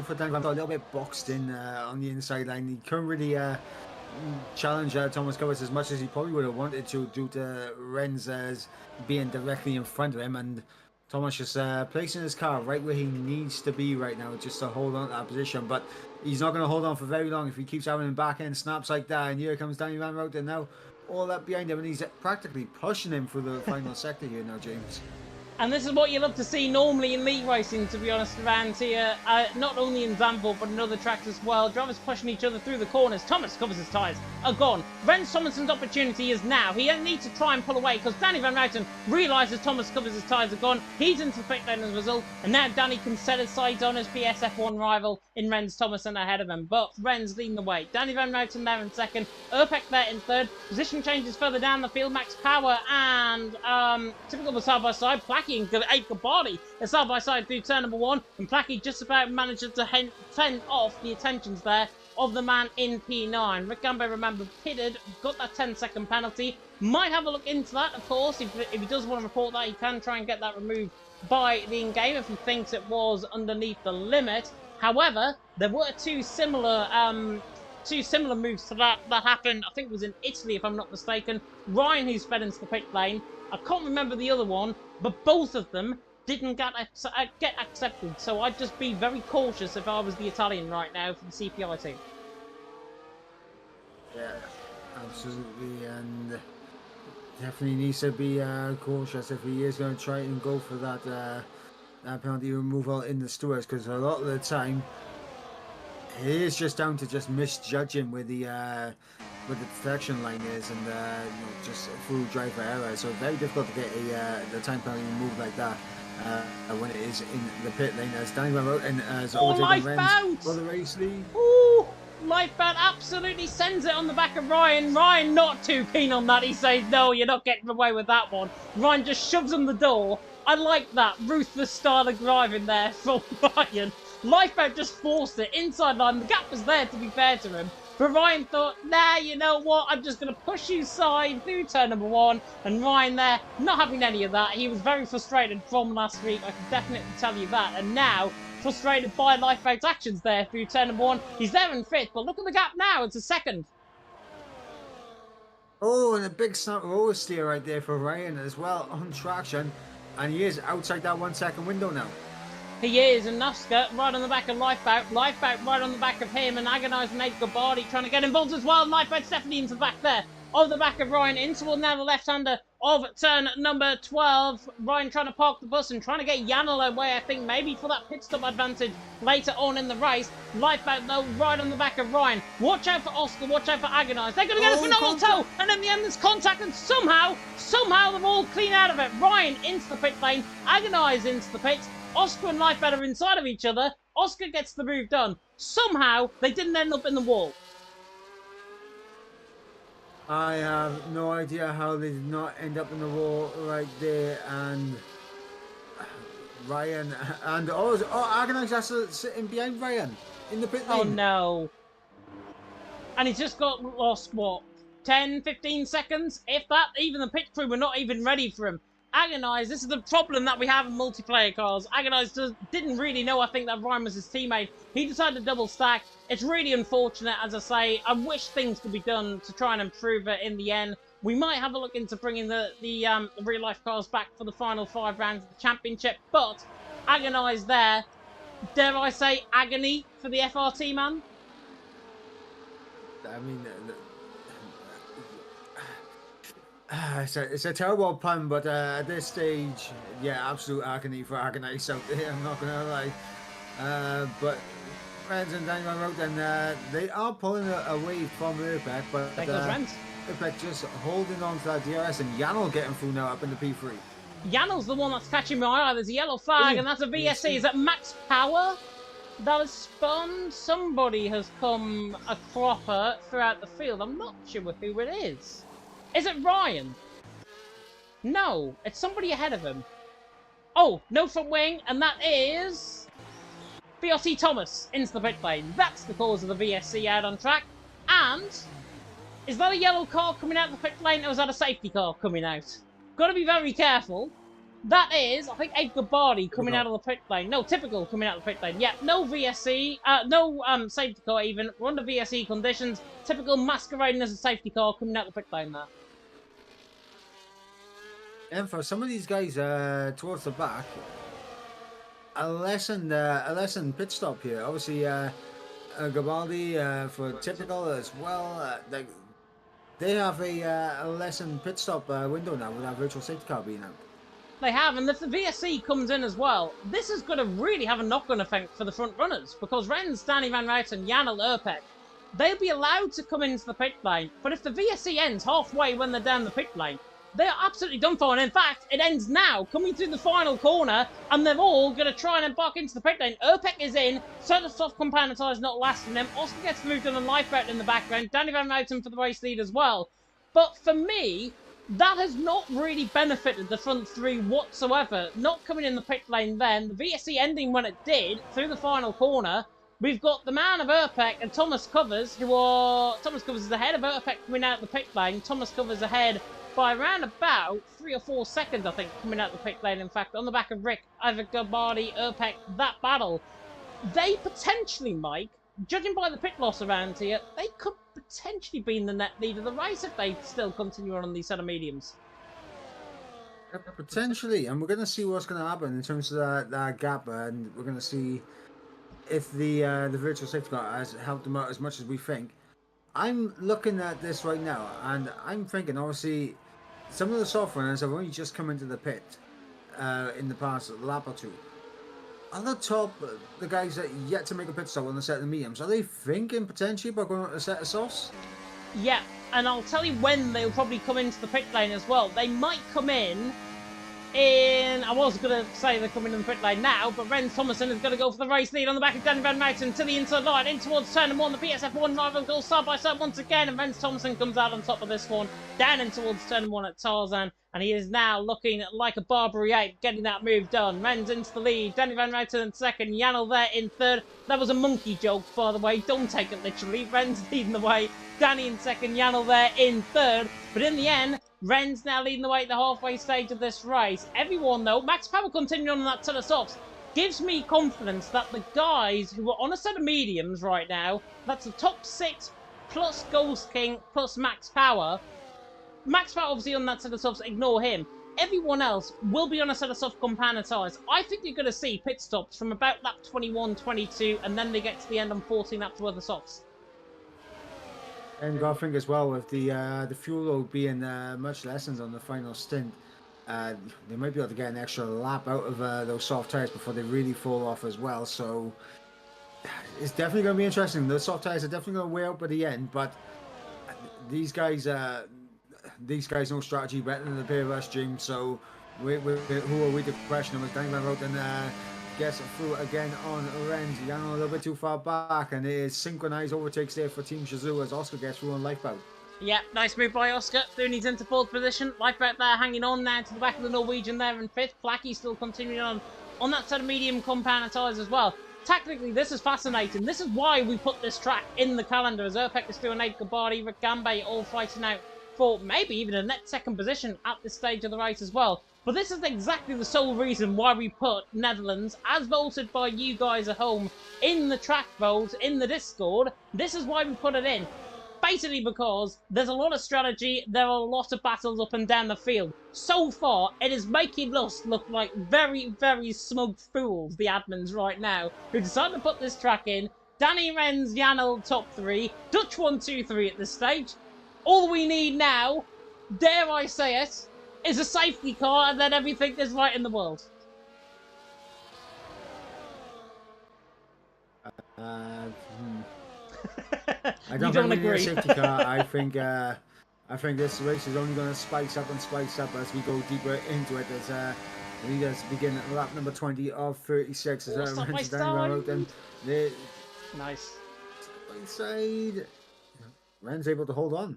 C: for Dan Van, a little bit boxed in on the inside line. He couldn't really challenge Thomas Covers as much as he probably would have wanted to, due to Renz being directly in front of him, and Thomas just placing his car right where he needs to be right now, just to hold on to that position. But he's not going to hold on for very long if he keeps having back end snaps like that. And here comes Danny Van Ruiten now, all that behind him, and he's practically pushing him through the final sector here now, James.
B: And this is what you love to see normally in league racing, to be honest, around here. Not only in Zandvoort, but in other tracks as well. Drivers pushing each other through the corners. Thomas Covers his tyres are gone. Renz Thomason's opportunity is now. He needs to try and pull away because Danny Van Ruiten realises Thomas Covers his tyres are gone. He's into the pit lane as a result. And now Danny can set his sights on his PSF1 rival in Renz Thomason ahead of him. But Renz leading the way. Danny Van Ruiten there in 2nd. Irpek there in 3rd. Position changes further down the field. Max Power and typical of a side-by-side. Placky and Ape Gabbardi are side-by-side through turn number 1. And Placky just about manages to fend off the attentions there of the man in P9. Rick Gambe, remember, pitted, got that 10-second penalty. Might have a look into that, of course. If he does want to report that, he can try and get that removed by the in-game if he thinks it was underneath the limit. However, there were two similar moves to that happened. I think it was in Italy, if I'm not mistaken. Ryan, who sped into the pit lane. I can't remember the other one, but both of them didn't get accepted. So I'd just be very cautious if I was the Italian right now for the CPI team.
C: Yeah, absolutely, and definitely needs to be cautious if he is going to try and go for that penalty removal in the stewards, because a lot of the time it is just down to just misjudging with the detection line is, and just through driver error. So very difficult to get the time penalty removed like that when it is in the pit lane. As Danny went out and as overtaken Renz for the race lead.
B: Ooh, Lifeboat absolutely sends it on the back of Ryan. Ryan not too keen on that. He says, no, you're not getting away with that one. Ryan just shoves him the door. I like that ruthless style of driving there from Ryan. Lifeboat just forced it inside line. The gap was there, to be fair to him. But Ryan thought, nah, you know what? I'm just going to push you side through turn number 1. And Ryan there, not having any of that. He was very frustrated from last week. I can definitely tell you that. And now, frustrated by Lifeboat's actions there through turn number 1. He's there in 5th, but look at the gap now. It's a 2nd.
C: Oh, and a big snap oversteer right there for Ryan as well on traction. And he is outside that 1 second window now.
B: He is, and Nafska right on the back of Lifeboat. Lifeboat right on the back of him, and agonising Nate Gabardi trying to get involved as well. Lifeboat's definitely into the back there of the back of Ryan. In toward now the left-hander of turn number 12. Ryan trying to park the bus and trying to get Janel away, I think, maybe for that pit stop advantage later on in the race. Lifeboat, though, right on the back of Ryan. Watch out for Oscar, watch out for Agonise. They're going to get a phenomenal toe, and in the end there's contact, and somehow they're all clean out of it. Ryan into the pit lane, Agonise into the pit. Oscar and Lifeboat are inside of each other. Oscar gets the move done. Somehow, they didn't end up in the wall.
C: I have no idea how they did not end up in the wall right there. And Ryan, and Agonise has to sit in behind Ryan in the pit lane.
B: Oh no. And he's just got lost, what, 10, 15 seconds? If that, even the pit crew were not even ready for him. Agonise, this is the problem that we have in multiplayer cars. Agonise didn't really know, I think, that Ryan was his teammate. He decided to double stack. It's really unfortunate, as I say. I wish things could be done to try and improve it in the end. We might have a look into bringing the real-life cars back for the final 5 rounds of the championship. But Agonise there, dare I say, agony for the FRT man?
C: I mean... It's a terrible pun, but at this stage, yeah, absolute agony for Agonise out there, I'm not going to lie. But Renz and Daniel wrote, and they are pulling away from Urbeck, but Urbeck just holding on to that DRS, and Janel getting through now up in the P3.
B: Janel's the one that's catching my eye. There's a yellow flag, and that's a VSC. Is that max power that has spun? Somebody has come a cropper throughout the field. I'm not sure who it is. Is it Ryan? No, it's somebody ahead of him. Oh, no front wing, and that is VRC Thomas into the pit lane. That's the cause of the VSC out on track. And is that a yellow car coming out of the pit lane, or is that a safety car coming out? Got to be very careful. That is, I think, Edgar Bardi coming out of the pit lane. No, typical coming out of the pit lane. Yeah, no VSC, no safety car even. We're under VSC conditions. Typical masquerading as a safety car coming out of the pit lane there.
C: And for some of these guys towards the back, a lesson pit stop here. Obviously, Gabaldi for typical as well. They have a lesson pit stop window now with that virtual safety car being out.
B: They have, and if the VSC comes in as well, this is going to really have a knock-on effect for the front runners, because Renz, Danny Van Ruijten, and Janel Urbeck, they'll be allowed to come into the pit lane, but if the VSC ends halfway when they're down the pit lane, they are absolutely done for, and in fact, it ends now, coming through the final corner, and they're all going to try and embark into the pit lane. Urbeck is in, certain soft compound tire is not lasting him, Oscar gets moved on a Lifeboat in the background, Danny Van Ruijten for the race lead as well. But for me, that has not really benefited the front three whatsoever. Not coming in the pit lane then, the VSC ending when it did, through the final corner, we've got the man of Urpec and Thomas Covers, Thomas Covers is ahead of Urpec coming out the pit lane. Thomas Covers ahead by around about 3 or 4 seconds, I think, coming out the pit lane. In fact, on the back of Rick, Gabardi, Urpec, that battle. They potentially, Mike, judging by the pit loss around here, they could potentially be in the net lead of the race if they still continue on these set of mediums.
C: Potentially, and we're going to see what's going to happen in terms of that gap, and we're going to see if the virtual safety car has helped them out as much as we think. I'm looking at this right now, and I'm thinking, obviously, some of the soft runners have only just come into the pit in the past lap or two. On the top, the guys that yet to make a pit stop on the set of mediums, are they thinking potentially about going on a set of softs?
B: Yeah, and I'll tell you when they'll probably come into the pit lane as well. They might come in, I was going to say they're coming in the pit lane now, but Renz Thomason is going to go for the race lead on the back of Danny Van Mouten to the inside line, in towards turn 1. The PSF1 rival goes side by side once again, and Renz Thomason comes out on top of this one, down in towards turn 1 at Tarzan, and he is now looking like a Barbary ape, getting that move done. Renz into the lead, Danny Van Mouten in second, Janel there in third. That was a monkey joke, by the way, don't take it literally. Renz leading the way, Danny in second, Janel there in third, but in the end, Renz now leading the way at the halfway stage of this race. Everyone, though, Max Power continuing on that set of softs, gives me confidence that the guys who are on a set of mediums right now, that's the top 6 plus Ghost King plus Max Power. Max Power obviously on that set of softs, ignore him. Everyone else will be on a set of soft compound tyres. I think you're going to see pit stops from about lap 21, 22, and then they get to the end on 14 laps with the softs.
C: And I think as well, with the fuel load being much lessened on the final stint, they might be able to get an extra lap out of those soft tyres before they really fall off as well. So it's definitely going to be interesting. The soft tyres are definitely going to wear out by the end, but these guys know strategy better than the pair of us, James. So who are we to question them? As Danny Van Mouten gets through again on Renz. Jan a little bit too far back, and it is synchronized overtakes there for Team Shazoo as Oscar gets through on Lifeboat.
B: Yeah, nice move by Oscar. Doing his into fourth position. Lifeboat there hanging on now to the back of the Norwegian there in fifth. Flacky still continuing on that set of medium compound tyres as well. Technically, this is fascinating. This is why we put this track in the calendar, as Urpec is doing 8, Gabardi, Rick Gambay all fighting out for maybe even a net second position at this stage of the race as well. But this is exactly the sole reason why we put Netherlands, as voted by you guys at home, in the track vote, in the Discord. This is why we put it in. Basically because there's a lot of strategy, there are a lot of battles up and down the field. So far, it is making us look like very, very smug fools, the admins right now, who decided to put this track in. Danny Renz, Janel, top 3, Dutch 1, 2, 3 at this stage. All we need now, dare I say it, is a safety car, and then everything is right in the world.
C: I don't think we need a safety car. I think this race is only going to spice up and spice up as we go deeper into it. As leaders begin at lap number 20 of 36. As Renz down the
B: nice.
C: Inside, Ren's able to hold on.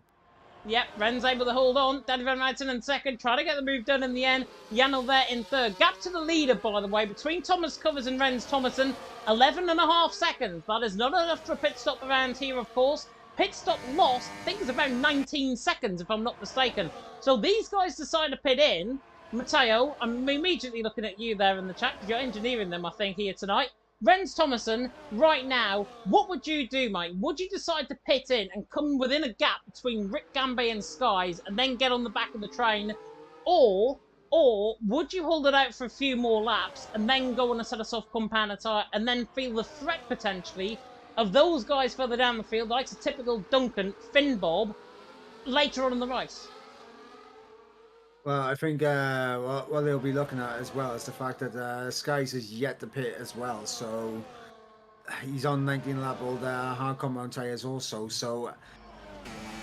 B: Yep, Ren's able to hold on. Danny Van Mouten in second, trying to get the move done in the end. Janel there in third. Gap to the leader, by the way, between Thomas Covers and Renz Thomason. 11.5 seconds. That is not enough for a pit stop around here, of course. Pit stop lost, I think it's about 19 seconds, if I'm not mistaken. So these guys decide to pit in. Matteo, I'm immediately looking at you there in the chat, because you're engineering them, I think, here tonight. Renz Thomason, right now, what would you do, mate? Would you decide to pit in and come within a gap between Rick Gambay and Skies and then get on the back of the train? Or would you hold it out for a few more laps and then go on a set of soft compound tyre and then feel the threat, potentially, of those guys further down the field, like a typical Duncan, Finn Bob, later on in the race?
C: Well, I think what they'll be looking at as well is the fact that Skies is yet to pit as well. So he's on 19 lap old hard compound tyres also. So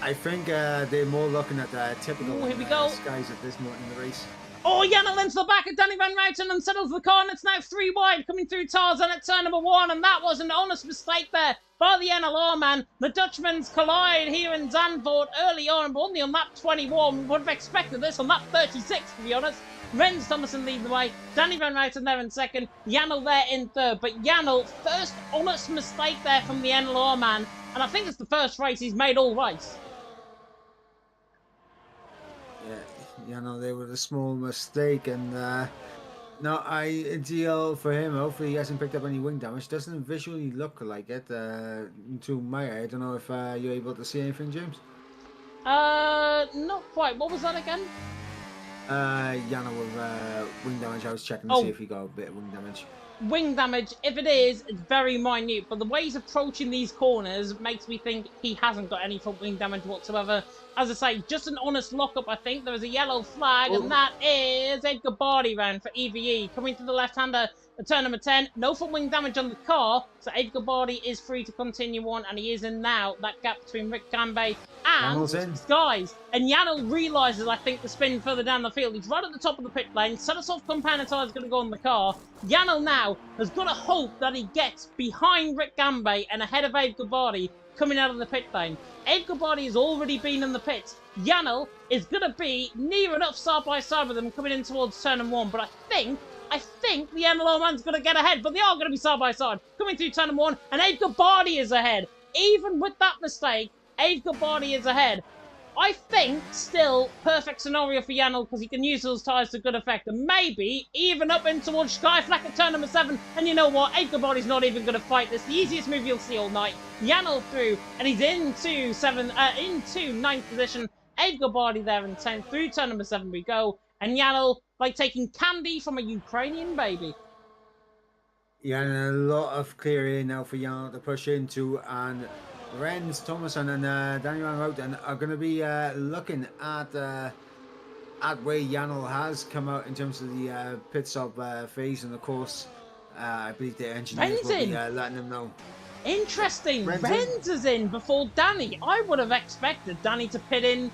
C: I think they're more looking at the typical Skies at this moment in the race.
B: Oh, Janel into the back of Danny Van Mouten and settles the car, and it's now 3 wide coming through Tarzan at turn number 1, and that was an honest mistake there by the NLR man. The Dutchman's collide here in Zandvoort early on, but only on lap 21. We would have expected this on lap 36, to be honest. Rens Thomason leading the way. Danny Van Ruiten there in second. Janel there in third. But Janel, first honest mistake there from the NLR man. And I think it's the first race he's made all race.
C: Yeah, you know, there was a small mistake, and not ideal for him. Hopefully he hasn't picked up any wing damage. Doesn't visually look like it to my eye. I don't know if you're able to see anything, James?
B: Not quite. What was that again?
C: Yana with wing damage. I was checking to see if he got a bit of wing damage.
B: Wing damage, if it is, it's very minute, but the way he's approaching these corners makes me think he hasn't got any front wing damage whatsoever. As I say, just an honest lockup, I think. There is a yellow flag, and that is Edgar Bardi round for EVE. Coming to the left-hander at turn number 10. No front wing damage on the car, so Edgar Bardi is free to continue on, and he is in now. That gap between Rick Gambe and Skies. And Janel realises, I think, the spin further down the field. He's right at the top of the pit lane. Suddersoft compound tyre is going to go on the car. Janel now has got to hope that he gets behind Rick Gambe and ahead of Edgar Bardi coming out of the pit lane. Edgar Bardi has already been in the pits. Janel is going to be near enough side by side with them coming in towards turn number 1, but I think the NLO man's going to get ahead, but they are going to be side by side. Coming through turn number 1, and Edgar Bardi is ahead. Even with that mistake, Edgar Bardi is ahead. I think still perfect scenario for Janel because he can use those tyres to good effect, and maybe even up in towards Sky Flack at turn number 7. And you know what? Edgar Bardi's not even going to fight this. The easiest move you'll see all night. Janel through, and he's into 9th position. Edgar Bardi there in 10th. Through turn number 7 we go, and Janel like taking candy from a Ukrainian baby.
C: Yeah, and a lot of clear air now for Janel to push into, and Rens Thomason and Danny Van Ruiten are going to be looking at where Janel has come out in terms of the pit stop phase, and of course, I believe the engineers will be letting them know.
B: Interesting. Rens is in before Danny. I would have expected Danny to pit in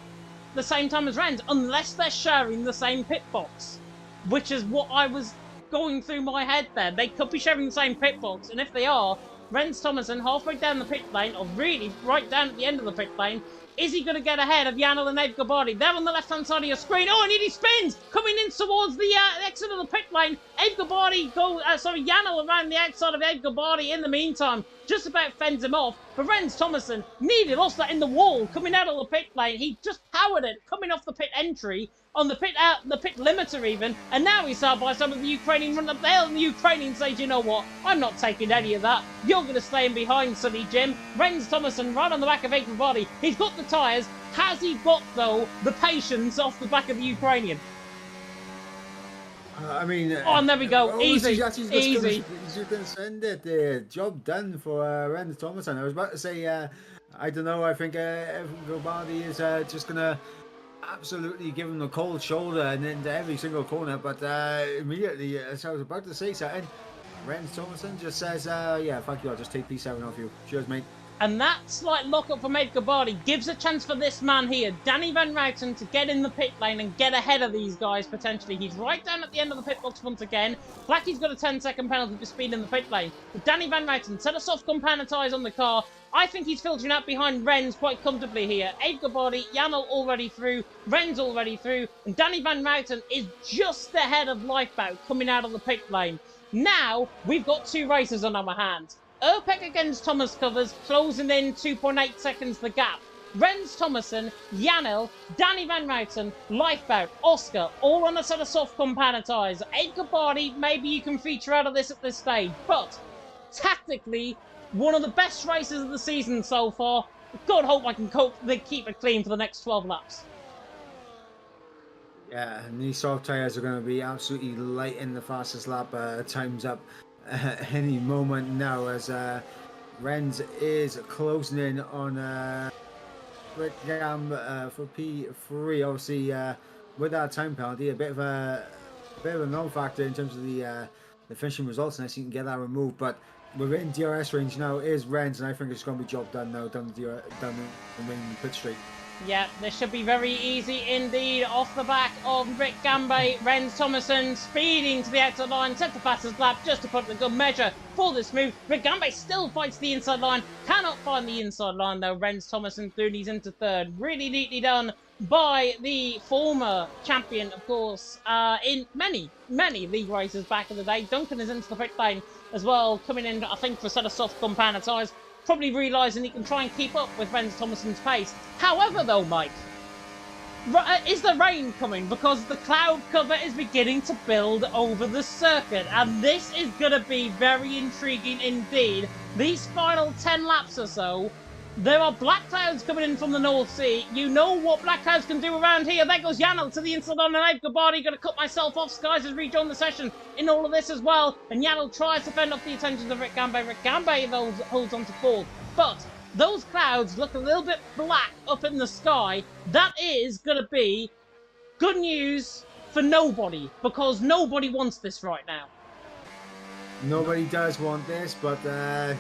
B: the same time as Rens, unless they're sharing the same pit box, which is what I was going through my head there. They could be sharing the same pit box, and if they are, Rens Thomason halfway down the pit lane, or really right down at the end of the pit lane, is he going to get ahead of Janel and Edgar Bardi? They're on the left-hand side of your screen. Oh, and he spins! Coming in towards the exit of the pit lane. Edgar Bardi Janel around the outside of Edgar Bardi in the meantime. Just about fends him off. But Rens Thomason nearly lost that in the wall coming out of the pit lane. He just powered it coming off the pit entry on the pit limiter even, and now he's side by side with the Ukrainian run up the hill, and the Ukrainian says, you know what, I'm not taking any of that. You're going to stay in behind, Sonny Jim. Rens Thomason right on the back of Edgar Bardi. He's got the tyres. Has he got, though, the patience off the back of the Ukrainian?
C: I mean...
B: oh, and there we go. Easy.
C: He's just going to send it. Job done for Rens Thomason. I was about to say, I don't know, I think Edgar Bardi is just going to absolutely give him the cold shoulder and into every single corner, but immediately, as I was about to say something, Rens Thomason just says, yeah, thank you, I'll just take P7 off you. Cheers, mate.
B: And that slight lock-up from Edgar Bardi gives a chance for this man here, Danny Van Ruiten, to get in the pit lane and get ahead of these guys, potentially. He's right down at the end of the pit box once again. Blackie's got a 10-second penalty for speed in the pit lane. But Danny Van Ruiten set a soft compound tyres on the car. I think he's filtering out behind Rens quite comfortably here. Edgar Bardi, Janel already through, Rens already through, and Danny Van Ruiten is just ahead of Lifeboat coming out of the pit lane. Now, we've got 2 races on our hands. Erpek against Thomas Covers, closing in 2.8 seconds the gap. Rens Thomason, Janel, Danny Van Ruiten, Lifeboat, Oscar, all on a set of soft compound tyres. Edgar Bardi, maybe you can feature out of this at this stage, but tactically, one of the best races of the season so far. God hope I can keep it clean for the next 12 laps.
C: Yeah, and these soft tyres are going to be absolutely lighting the fastest lap times up any moment now, as Rens is closing in on Rick Gam for P3. Obviously, with that time penalty, a bit of a non-factor in terms of the finishing results, unless you can get that removed. But within DRS range now is Rens, and I think it's going to be job done now, done in pit straight.
B: Yeah, this should be very easy indeed. Off the back of Rick Gambay, Renz Thomason speeding to the outside line, set the fastest lap just to put in a good measure for this move. Rick Gambay still fights the inside line, cannot find the inside line though. Renz Thomason through, into third. Really neatly done by the former champion, of course, in many league races back in the day. Duncan is into the pit lane as well, coming in, I think, for a set of soft compound tyres. Probably realising he can try and keep up with Renz Thomason's pace. However, though, Mike, is the rain coming? Because the cloud cover is beginning to build over the circuit, and this is going to be very intriguing indeed. These final 10 laps or so, there are black clouds coming in from the North Sea. You know what black clouds can do around here. There goes Yanel to the inside on an Abe Gabbardi. Going to cut myself off. Skies has rejoined the session in all of this as well. And Yanel tries to fend off the attention of Rick Gambay. Rick Gambay, though, holds on to fourth. But those clouds look a little bit black up in the sky. That is going to be good news for nobody, because nobody wants this right now.
C: Nobody does want this, but I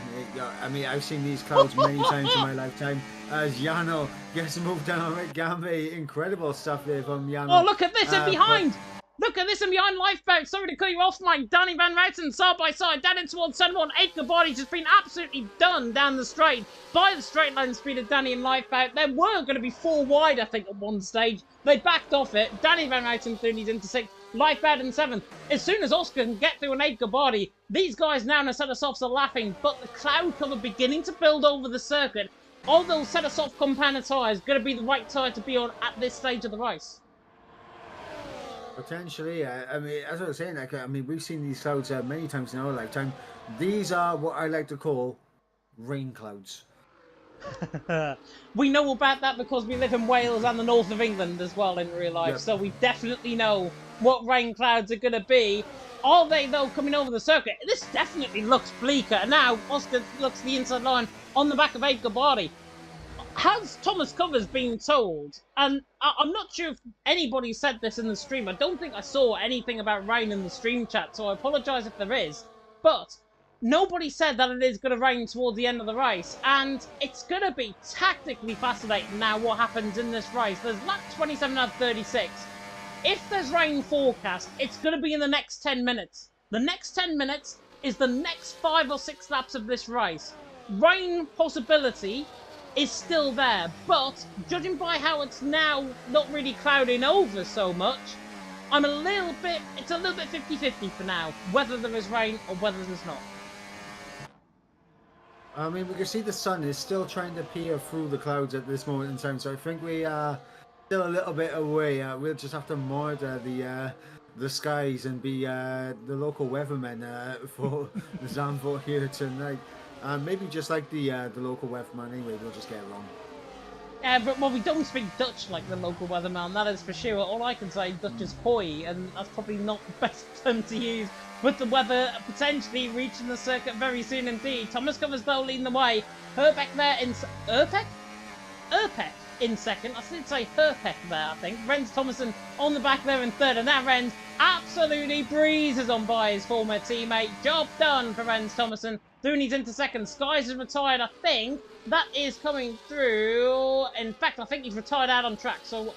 C: mean, I've seen these clouds many times in my lifetime. As Yano gets moved down on Rick Gambay, incredible stuff there from Yano.
B: Oh, look at this in behind! Look at this in behind, Lifeboat. Sorry to cut you off, Mike. Danny Van Routen side by side, down in towards center one. Abe Gabbardi just been absolutely done down the straight by the straight line speed of Danny and Lifeboat. There were going to be 4 wide, I think, at one stage. They backed off it. Danny Van Routen through, he's into 6th. Lifeboat in 7th. As soon as Oscar can get through an Abe Gabbardi, these guys now in a set of softs are laughing, but the cloud cover beginning to build over the circuit. Are those set of soft compound tyres going to be the right tyre to be on at this stage of the race?
C: Potentially, I mean, as I was saying, like, I mean, we've seen these clouds many times in our lifetime. These are what I like to call rain clouds.
B: We know about that because we live in Wales and the north of England as well in real life, so we definitely know what rain clouds are going to be. Are they, though, coming over the circuit? This definitely looks bleaker. And now Oscar looks the inside line on the back of Abe Gabbardi. Has Thomas Covers been told, and I'm not sure if anybody said this in the stream, I don't think I saw anything about rain in the stream chat, so I apologise if there is, but nobody said that it is going to rain towards the end of the race, and it's going to be tactically fascinating now what happens in this race. There's lap 27 out of 36. If there's rain forecast, it's going to be in the next 10 minutes. The next 10 minutes is the next 5 or 6 laps of this race. Rain possibility is still there, but judging by how it's now not really clouding over so much, it's a little bit 50-50 for now, whether there is rain or whether there's not.
C: I mean, we can see the sun is still trying to peer through the clouds at this moment in time, so I think we are still a little bit away. We'll just have to monitor the skies and be the local weathermen for the Zandvoort here tonight. Maybe just like the local weatherman anyway, we'll just get it wrong.
B: But well, we don't speak Dutch like the local weatherman, that is for sure. All I can say, Dutch is hoi, and that's probably not the best term to use. With the weather potentially reaching the circuit very soon indeed. Thomas Covers though leading the way. Herbeck there in... Erpek in second. I did say Herbeck there, I think. Renz Thomason on the back there in third. And that Renz absolutely breezes on by his former teammate. Job done for Renz Thomason. Dooney's into second. Skies is retired, I think. That is coming through. In fact, I think he's retired out on track. So,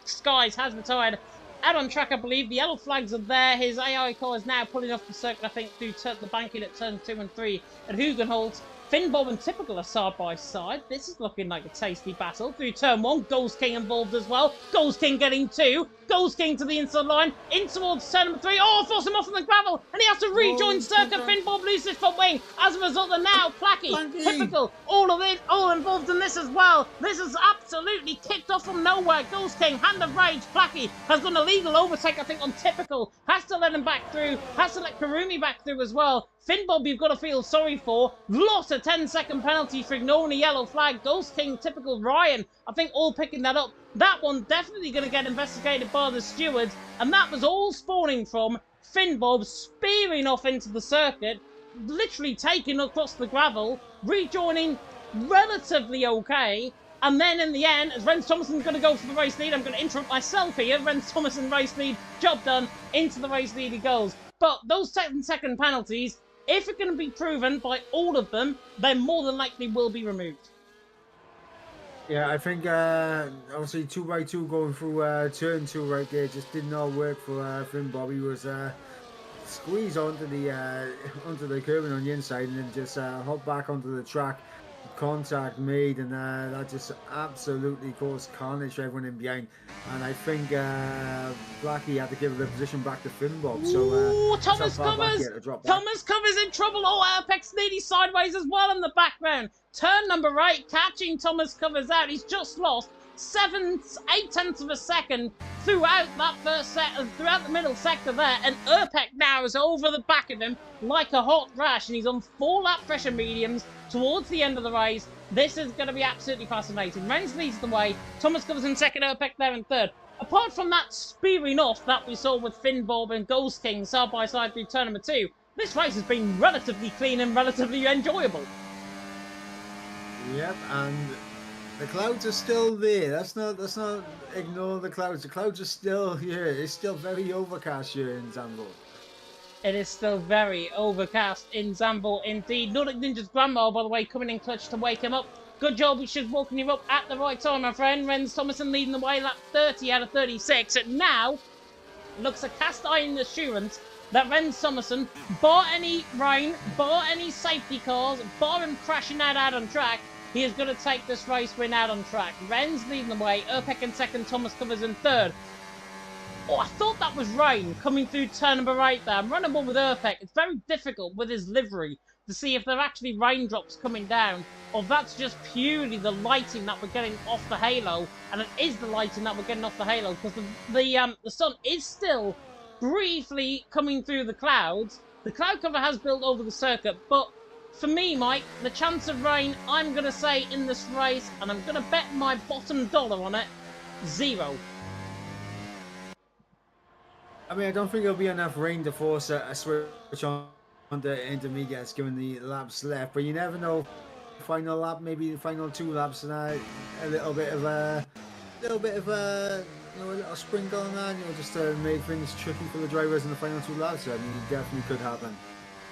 B: Skies has retired out on track, I believe. The yellow flags are there. His AI car is now pulling off the circuit, I think, through the banking at turn 2 and 3 at Hugenholtz. Finn, Bob and Typical are side by side. This is looking like a tasty battle. Through turn 1, Ghost King involved as well. Ghost King getting 2. Ghost King to the inside line. In towards turn number 3. Oh, force him off on the gravel. And he has to rejoin circuit. Finn, Bob loses his front wing. As a result, and now Placky, Typical, all involved in this as well. This is absolutely kicked off from nowhere. Ghost King, Hand of Rage. Placky has got an illegal overtake, I think, on Typical. Has to let him back through. Has to let Karumi back through as well. Finn Bob, you've got to feel sorry for. Lost a 10-second penalty for ignoring a yellow flag. Ghost King, Typical, Ryan, I think all picking that up. That one definitely going to get investigated by the stewards. And that was all spawning from Finn Bob spearing off into the circuit, literally taking across the gravel, rejoining relatively okay. And then in the end, as Renz Thomason's going to go for the race lead, I'm going to interrupt myself here. Renz Thomason race lead, job done, into the race lead he goes. But those 10-second penalties, if it can be proven by all of them, then more than likely will be removed.
C: Yeah, I think obviously 2x2 going through turn 2 right there just did not work for Finn Bobby. Was squeeze onto the curb and on the inside, and then just hop back onto the track. Contact made, and that just absolutely caused carnage for everyone in behind. And I think Blackie had to give the position back to Finn Bob. So
B: Ooh,
C: that's how
B: Thomas
C: far back he
B: covers!
C: had to drop back.
B: Thomas covers in trouble. Oh, Apex nearly sideways as well in the background. Turn number 8, catching Thomas covers out. He's just lost 8 tenths of a second throughout that first set, throughout the middle sector there, and Urpek now is over the back of him like a hot rash, and he's on 4 lap pressure mediums towards the end of the race. This is going to be absolutely fascinating. Renz leads the way. Thomas covers in second, Urpek there in third. Apart from that spearing off that we saw with Finn Bob and Ghost King side by side through turn number 2, this race has been relatively clean and relatively enjoyable.
C: Yep, and the clouds are still there. Let's not ignore the clouds. The clouds are still here. It's still very overcast here in Zandvoort.
B: It is still very overcast in Zandvoort indeed. Nordic Ninja's grandma, by the way, coming in clutch to wake him up. Good job, we should woken you up at the right time, my friend. Renz Thomason leading the way, lap 30 out of 36. And now, looks a cast iron assurance that Renz Thomason, bar any rain, bar any safety cars, bar him crashing out on track, he is going to take this race win out on track. Renz leading the way, Urpek in second, Thomas covers in third. Oh, I thought that was rain coming through turn number 8 there. I'm running one with Urpek. It's very difficult with his livery to see if there are actually raindrops coming down, or if that's just purely the lighting that we're getting off the halo. And it is the lighting that we're getting off the halo, because the sun is still briefly coming through the clouds. The cloud cover has built over the circuit, but for me, Mike, the chance of rain, I'm going to say in this race, and I'm going to bet my bottom dollar on it, 0.
C: I mean, I don't think there'll be enough rain to force a switch on the intermediates given the laps left, but you never know. Final lap, maybe the final 2 laps, and a little bit of a little sprinkle on that, just to make things tricky for the drivers in the final 2 laps. So, I mean, it definitely could happen.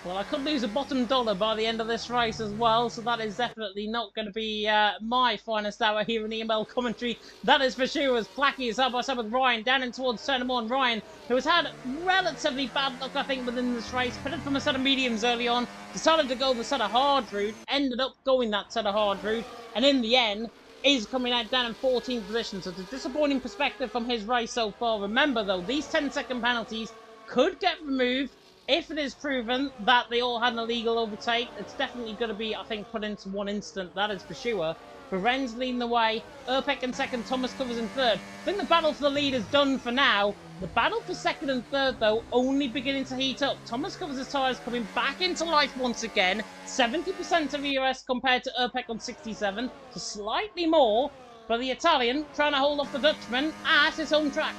B: Well, I could lose a bottom dollar by the end of this race as well, so that is definitely not going to be my finest hour here in the EML commentary. That is for sure, as Blackie is side by side with Ryan, down in towards turn 1. Ryan, who has had relatively bad luck, I think, within this race, pitted from a set of mediums early on, decided to go the set of hard route, ended up going that set of hard route, and in the end, is coming out down in 14th position. So it's a disappointing perspective from his race so far. Remember, though, these 10-second penalties could get removed. If it is proven that they all had an illegal overtake, it's definitely going to be, I think, put into one instant, that is for sure. But Renz leading the way, Urpek in second, Thomas covers in third. I think the battle for the lead is done for now. The battle for second and third, though, only beginning to heat up. Thomas covers his tyres, coming back into life once again. 70% of ERS compared to Urpek on 67, so slightly more. But the Italian trying to hold off the Dutchman at his home track.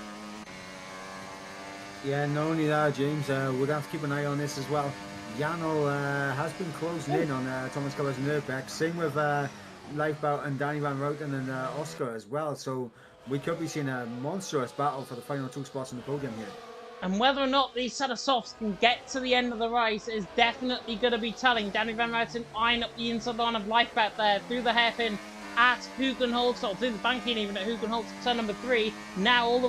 C: Yeah, not only that, James, we'd have to keep an eye on this as well. Janel has been closing in on Thomas Covers and Urbeck. Same with Lifebout and Danny Van Routen and Oscar as well. So we could be seeing a monstrous battle for the final 2 spots on the podium here. And
B: whether or not these set of softs can get to the end of the race is definitely going to be telling. Danny Van Routen eyeing up the inside line of Lifebout there through the hairpin at Hugenholz, or through the banking even at Hugenholz, turn number 3. Now all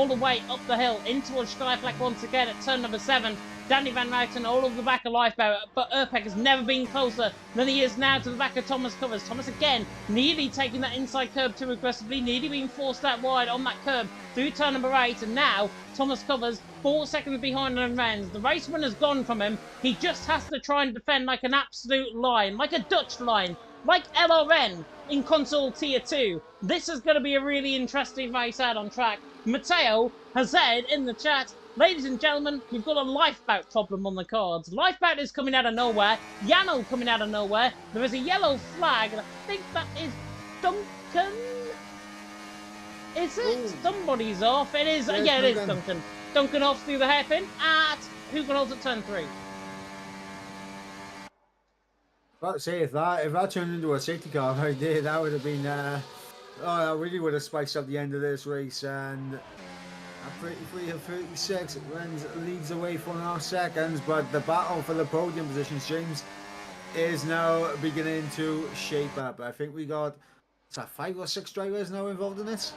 B: the way up the hill in towards Schleifleck once again at turn number 7. Danny Van Routen all over the back of Lifeboat, but Urpek has never been closer than he is now to the back of Thomas Covers. Thomas again nearly taking that inside curb too aggressively, nearly being forced out wide on that curb through turn number 8, and now Thomas Covers 4 seconds behind on Renz. The race winner's gone from him. He just has to try and defend like an absolute lion, like a Dutch lion, like LRN in console tier 2. This is going to be a really interesting race out on track. Matteo has said in the chat, ladies and gentlemen, we've got a Lifebout problem on the cards. Lifebout is coming out of nowhere. Yano coming out of nowhere. There is a yellow flag, and I think that is Duncan. Is it? Ooh. Somebody's off. It is. Yeah, it is Duncan. Duncan off through the hairpin at Hugenholz at turn 3.
C: About to say, if that turned into a safety car right there, that would have been that really would have spiced up the end of this race. And at 33 of 36, Renz leads away for 1.5 seconds, but the battle for the podium positions, James, is now beginning to shape up. I think we got that 5 or 6 drivers now involved in this?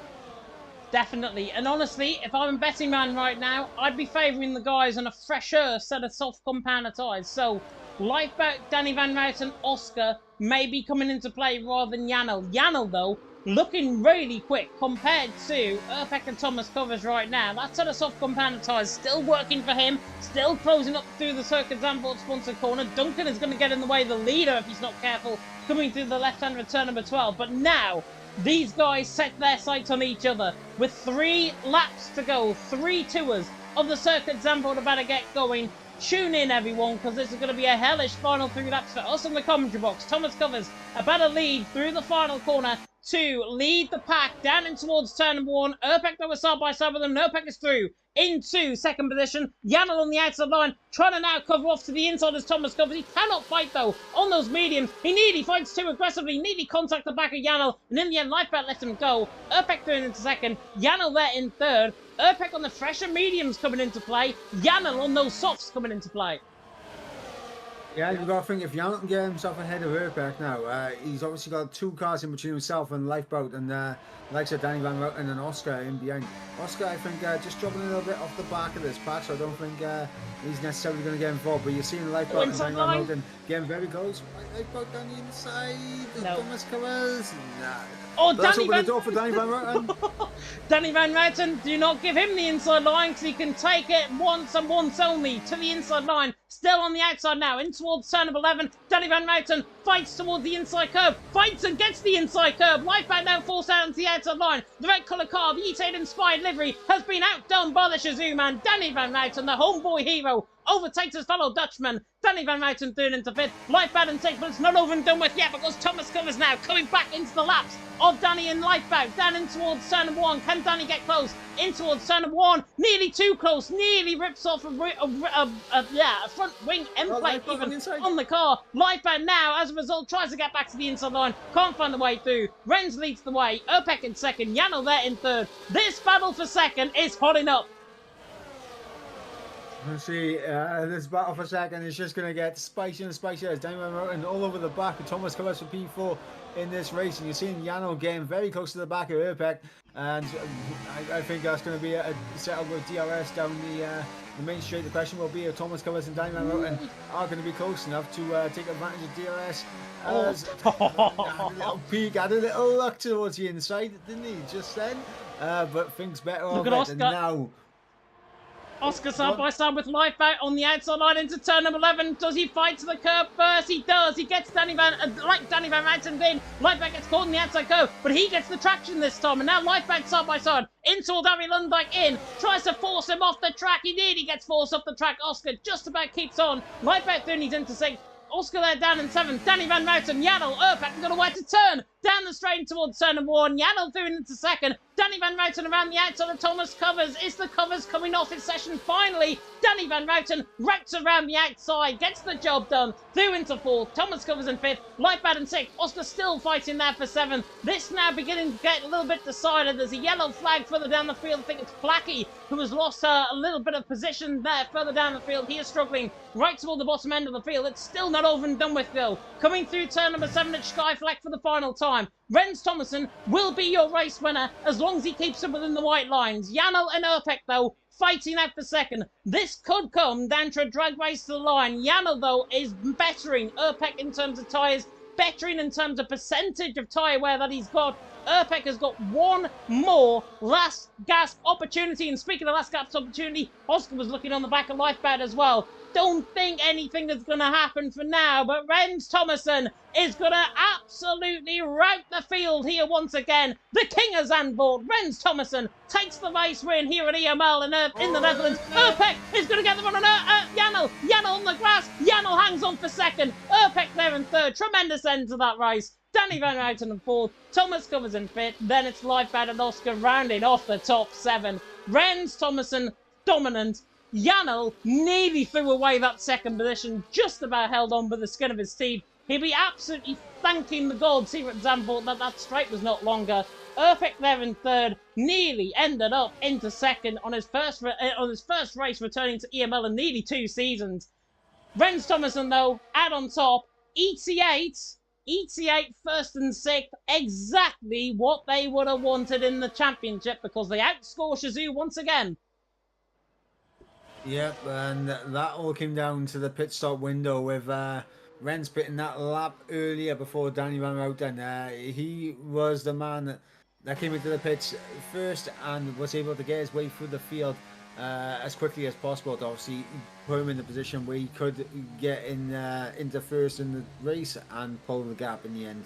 B: Definitely. And honestly, if I'm a betting man right now, I'd be favouring the guys on a fresher set of soft compounder tyres. So, Lifeboat, Danny Van Mouten, Oscar may be coming into play rather than Janel. Janel, though, looking really quick compared to Urpek and Thomas Covers right now. That set of soft compounder tyres still working for him, still closing up through the Circuit Zandvoort sponsored corner. Duncan is going to get in the way of the leader if he's not careful, coming through the left-hand return number 12. But now, these guys set their sights on each other. With 3 laps to go, 3 tours of the Circuit Zandvoort about to get going. Tune in, everyone, because this is going to be a hellish final 3 laps for us in the commentary box. Thomas Covers about to lead through the final corner to lead the pack down in towards turn number 1. Urpek, though, was side by side with them. Urpek is through into second position. Janel on the outside line, trying to now cover off to the inside as Thomas Covers. He cannot fight, though, on those mediums. He nearly fights too aggressively, nearly contacts the back of Janel, and in the end, Lifeboat lets him go. Urpek through into second, Janel there in third. Urpek on the fresher mediums coming into play. Janel on those softs coming into play.
C: Yeah, you've got to think if Janel can get himself ahead of Urpek now, he's obviously got 2 cars in between himself and Lifeboat, and like I said, Danny Van Mouten and Oscar in behind. Oscar, I think, just dropping a little bit off the back of this pack, so I don't think he's necessarily going to get involved. But you're seeing Lifeboat and Danny Van Mouten getting very close. Lifeboat down the inside.
B: No.
C: Thomas Covers. Nah.
B: Oh,
C: Let's
B: Danny
C: open the door for Danny Van Mouten.
B: Danny Van Mouten, do not give him the inside line because he can take it once and once only to the inside line. Still on the outside now, in towards turn of 11. Danny Van Mouten fights towards the inside curb, fights and gets the inside curb. Lifeboat now forced out onto the outside line. The red colour car, the E-Tate inspired livery, has been outdone by the Shazoo man. Danny Van Mouten, the homeboy hero, overtakes his fellow Dutchman. Danny Van Mouten third into fifth. Lifeboat and sixth, but it's not over and done with yet because Thomas Covers now coming back into the laps of Danny and Lifeboat. Down in towards turn number 1. Can Danny get close? In towards turn number 1. Nearly too close. Nearly rips off a front wing end plate even on the car. Lifeboat now, as a result, tries to get back to the inside line. Can't find the way through. Renz leads the way. Urpek in second. Janel there in third. This battle for second is hotting up.
C: Let's see, this battle for second is just going to get spicier and spicier as Danny Van Mouten all over the back of Thomas Covers for P4 in this race. And you're seeing Janel getting very close to the back of Urpek. And I think that's going to be a setup with DRS down the main straight. The question will be if Thomas Covers and Danny Van Mouten are going to be close enough to take advantage of DRS. As a little peek, had a little luck towards the inside, didn't he, just then? But things better
B: Look
C: of
B: at
C: it.
B: Oscar.
C: And now...
B: Oscar side by side with Lifeboat on the outside line into turn number 11. Does he fight to the curb first? He does. He gets Danny Van Mouten in. Lifeboat gets caught in the outside curve, but he gets the traction this time. And now Lifeboat side by side into Davi Lundijk in. Tries to force him off the track. He nearly gets forced off the track. Oscar just about keeps on. Lifeboat through, he's into 6th. Oscar there down in 7th. Danny Van Mouten, Janel, Urpek got a way to turn. Down the straight towards turn number 1. Janel through into 2nd. Danny Van Mouten around the outside of Thomas Covers. Is the Covers coming off his session finally? Danny Van Mouten wraps around the outside, gets the job done. Through into 4th. Thomas Covers in 5th. Lifeboat in 6th. Oscar still fighting there for 7th. This now beginning to get a little bit decided. There's a yellow flag further down the field. I think it's Flacky who has lost a little bit of position there further down the field. He is struggling right toward the bottom end of the field. It's still not over and done with though. Coming through turn number 7 at Sky Flag for the final time. Renz Thomason will be your race winner as long as he keeps it within the white lines. Janel and Urpek, though, fighting out for second. This could come down to a drag race to the line. Janel, though, is bettering Urpek in terms of tyres, bettering in terms of percentage of tyre wear that he's got. Urpek has got one more last gasp opportunity. And speaking of last gasp opportunity, Oscar was looking on the back of Lifeboat as well. Don't think anything is going to happen for now, but Renz Thomason is going to absolutely rout the field here once again. The king of Zandvoort, Renz Thomason, takes the race win here at EML in the Netherlands. Urpek is going to get the run on Janel. Janel on the grass. Janel hangs on for second. Urpek there in third. Tremendous end to that race. Danny Van Mouten in 4th. Thomas Covers in 5th. Then it's Lifeboat and Oscar rounding off the top 7. Renz Thomason dominant. Janel nearly threw away that second position, just about held on by the skin of his teeth. He'll be absolutely thanking the gods here at Zandvoort that straight was not longer. Urpek there in 3rd, nearly ended up into 2nd on his first race returning to EML in nearly 2 seasons. Renz Thomason, though, out on top. ET8 ET8 first and sixth, exactly what they would have wanted in the championship because they outscore Shazoo once again.
C: Yep, and that all came down to the pit stop window with Renz pitting that lap earlier before Danny ran out, and he was the man that came into the pits first and was able to get his way through the field as quickly as possible to obviously put him in the position where he could get into first in the race and pull the gap in the end.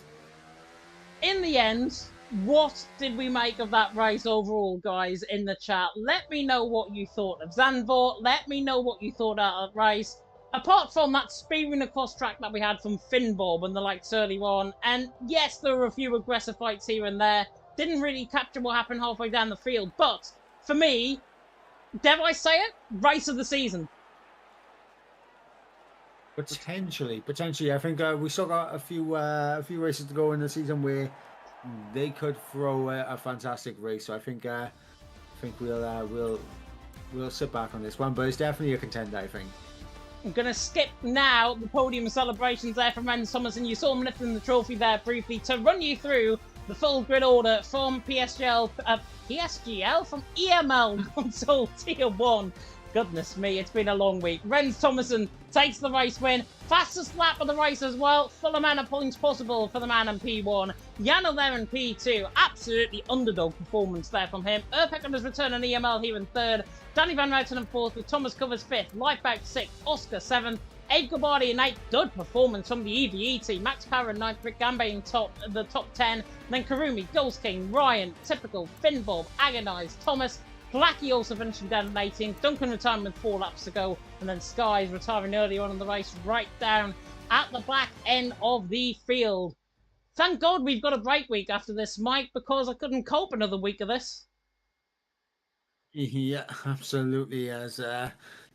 B: In the end, what did we make of that race overall, guys, in the chat? Let me know what you thought of Zandvoort. Let me know what you thought of that race. Apart from that spearing across track that we had from Finbob and the likes earlier on, and yes, there were a few aggressive fights here and there. Didn't really capture what happened halfway down the field, but for me, dare I say it, race of the season.
C: Potentially. I think we still got a few races to go in the season where they could throw a fantastic race. So I think we'll sit back on this one, but it's definitely a contender, I think.
B: I'm going to skip now the podium celebrations there from Renz Thomas, and you saw him lifting the trophy there briefly to run you through the full grid order from PSGL from EML console Tier 1. Goodness me, it's been a long week. Renz Thomason takes the race win. Fastest lap of the race as well. Full amount of points possible for the man in P1. Yano there in P2. Absolutely underdog performance there from him. Urpek on his return in EML here in third. Danny Van Ruiten in fourth with Thomas Covers fifth. Lifeback sixth. Oscar seventh. Abe Gabardi in eighth. Good performance from the EVE team. Max Power in ninth. Rick Gambe in the top 10. Then Karumi, Ghost King, Ryan, Typical, Finbob, Agonized, Thomas. Blackie also finishing down in 18th. Duncan retiring with 4 laps to go. And then Skies retiring early on in the race, right down at the back end of the field. Thank God we've got a break week after this, Mike, because I couldn't cope another week of this.
C: Yeah, absolutely. As the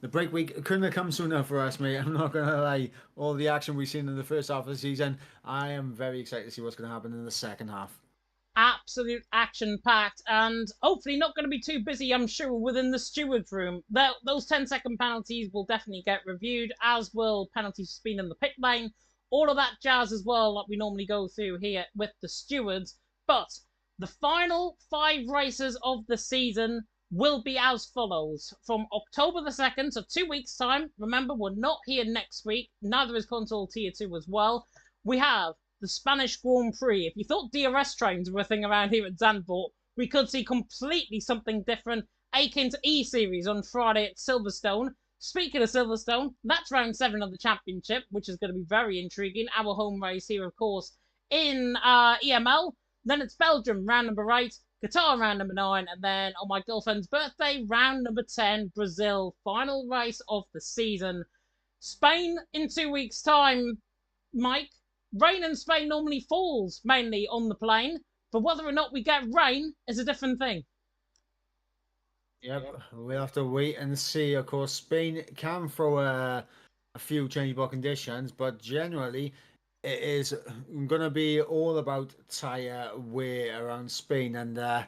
C: break week couldn't have come sooner for us, mate. I'm not going to lie. All the action we've seen in the first half of the season, I am very excited to see what's going to happen in the second half.
B: Absolute action-packed, and hopefully not going to be too busy, I'm sure, within the stewards room. Those 10-second penalties will definitely get reviewed, as will penalties for speed in the pit lane. All of that jazz as well, like we normally go through here with the stewards. But the final 5 races of the season will be as follows. From October the 2nd, so 2 weeks' time. Remember, we're not here next week. Neither is Console Tier 2 as well. We have the Spanish Grand Prix. If you thought DRS trains were a thing around here at Zandvoort, we could see completely something different. Akin to E-Series on Friday at Silverstone. Speaking of Silverstone, that's round 7 of the championship, which is going to be very intriguing. Our home race here, of course, in EML. Then it's Belgium, round number 8. Qatar, round number 9. And then on my girlfriend's birthday, round number 10, Brazil. Final race of the season. Spain in 2 weeks' time, Mike. Rain in Spain normally falls mainly on the plane, but whether or not we get rain is a different thing.
C: Yep, we'll have to wait and see. Of course, Spain can throw a few changeable conditions, but generally it is going to be all about tyre wear around Spain. And yeah,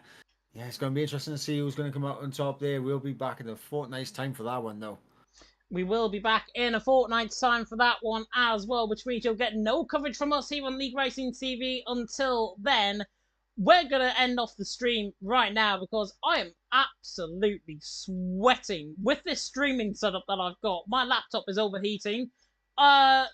C: it's going to be interesting to see who's going to come out on top there. We'll be back in a fortnight's time for that one, though.
B: We will be back in a fortnight's time for that one as well, which means you'll get no coverage from us here on League Racing TV until then. We're going to end off the stream right now because I am absolutely sweating with this streaming setup that I've got. My laptop is overheating.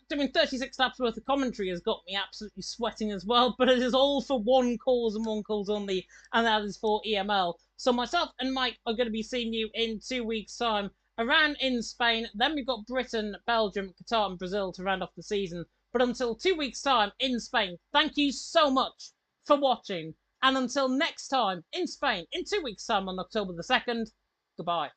B: Doing 36 laps worth of commentary has got me absolutely sweating as well, but it is all for one cause and one cause only, and that is for EML. So myself and Mike are going to be seeing you in 2 weeks' time around in Spain. Then we've got Britain, Belgium, Qatar and Brazil to round off the season. But until 2 weeks' time in Spain, thank you so much for watching. And until next time in Spain, in 2 weeks' time on October the 2nd, goodbye.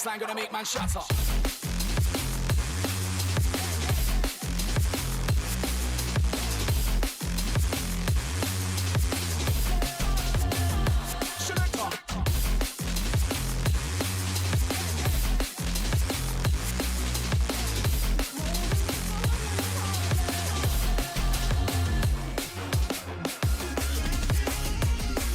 A: baseline gonna make man shatter.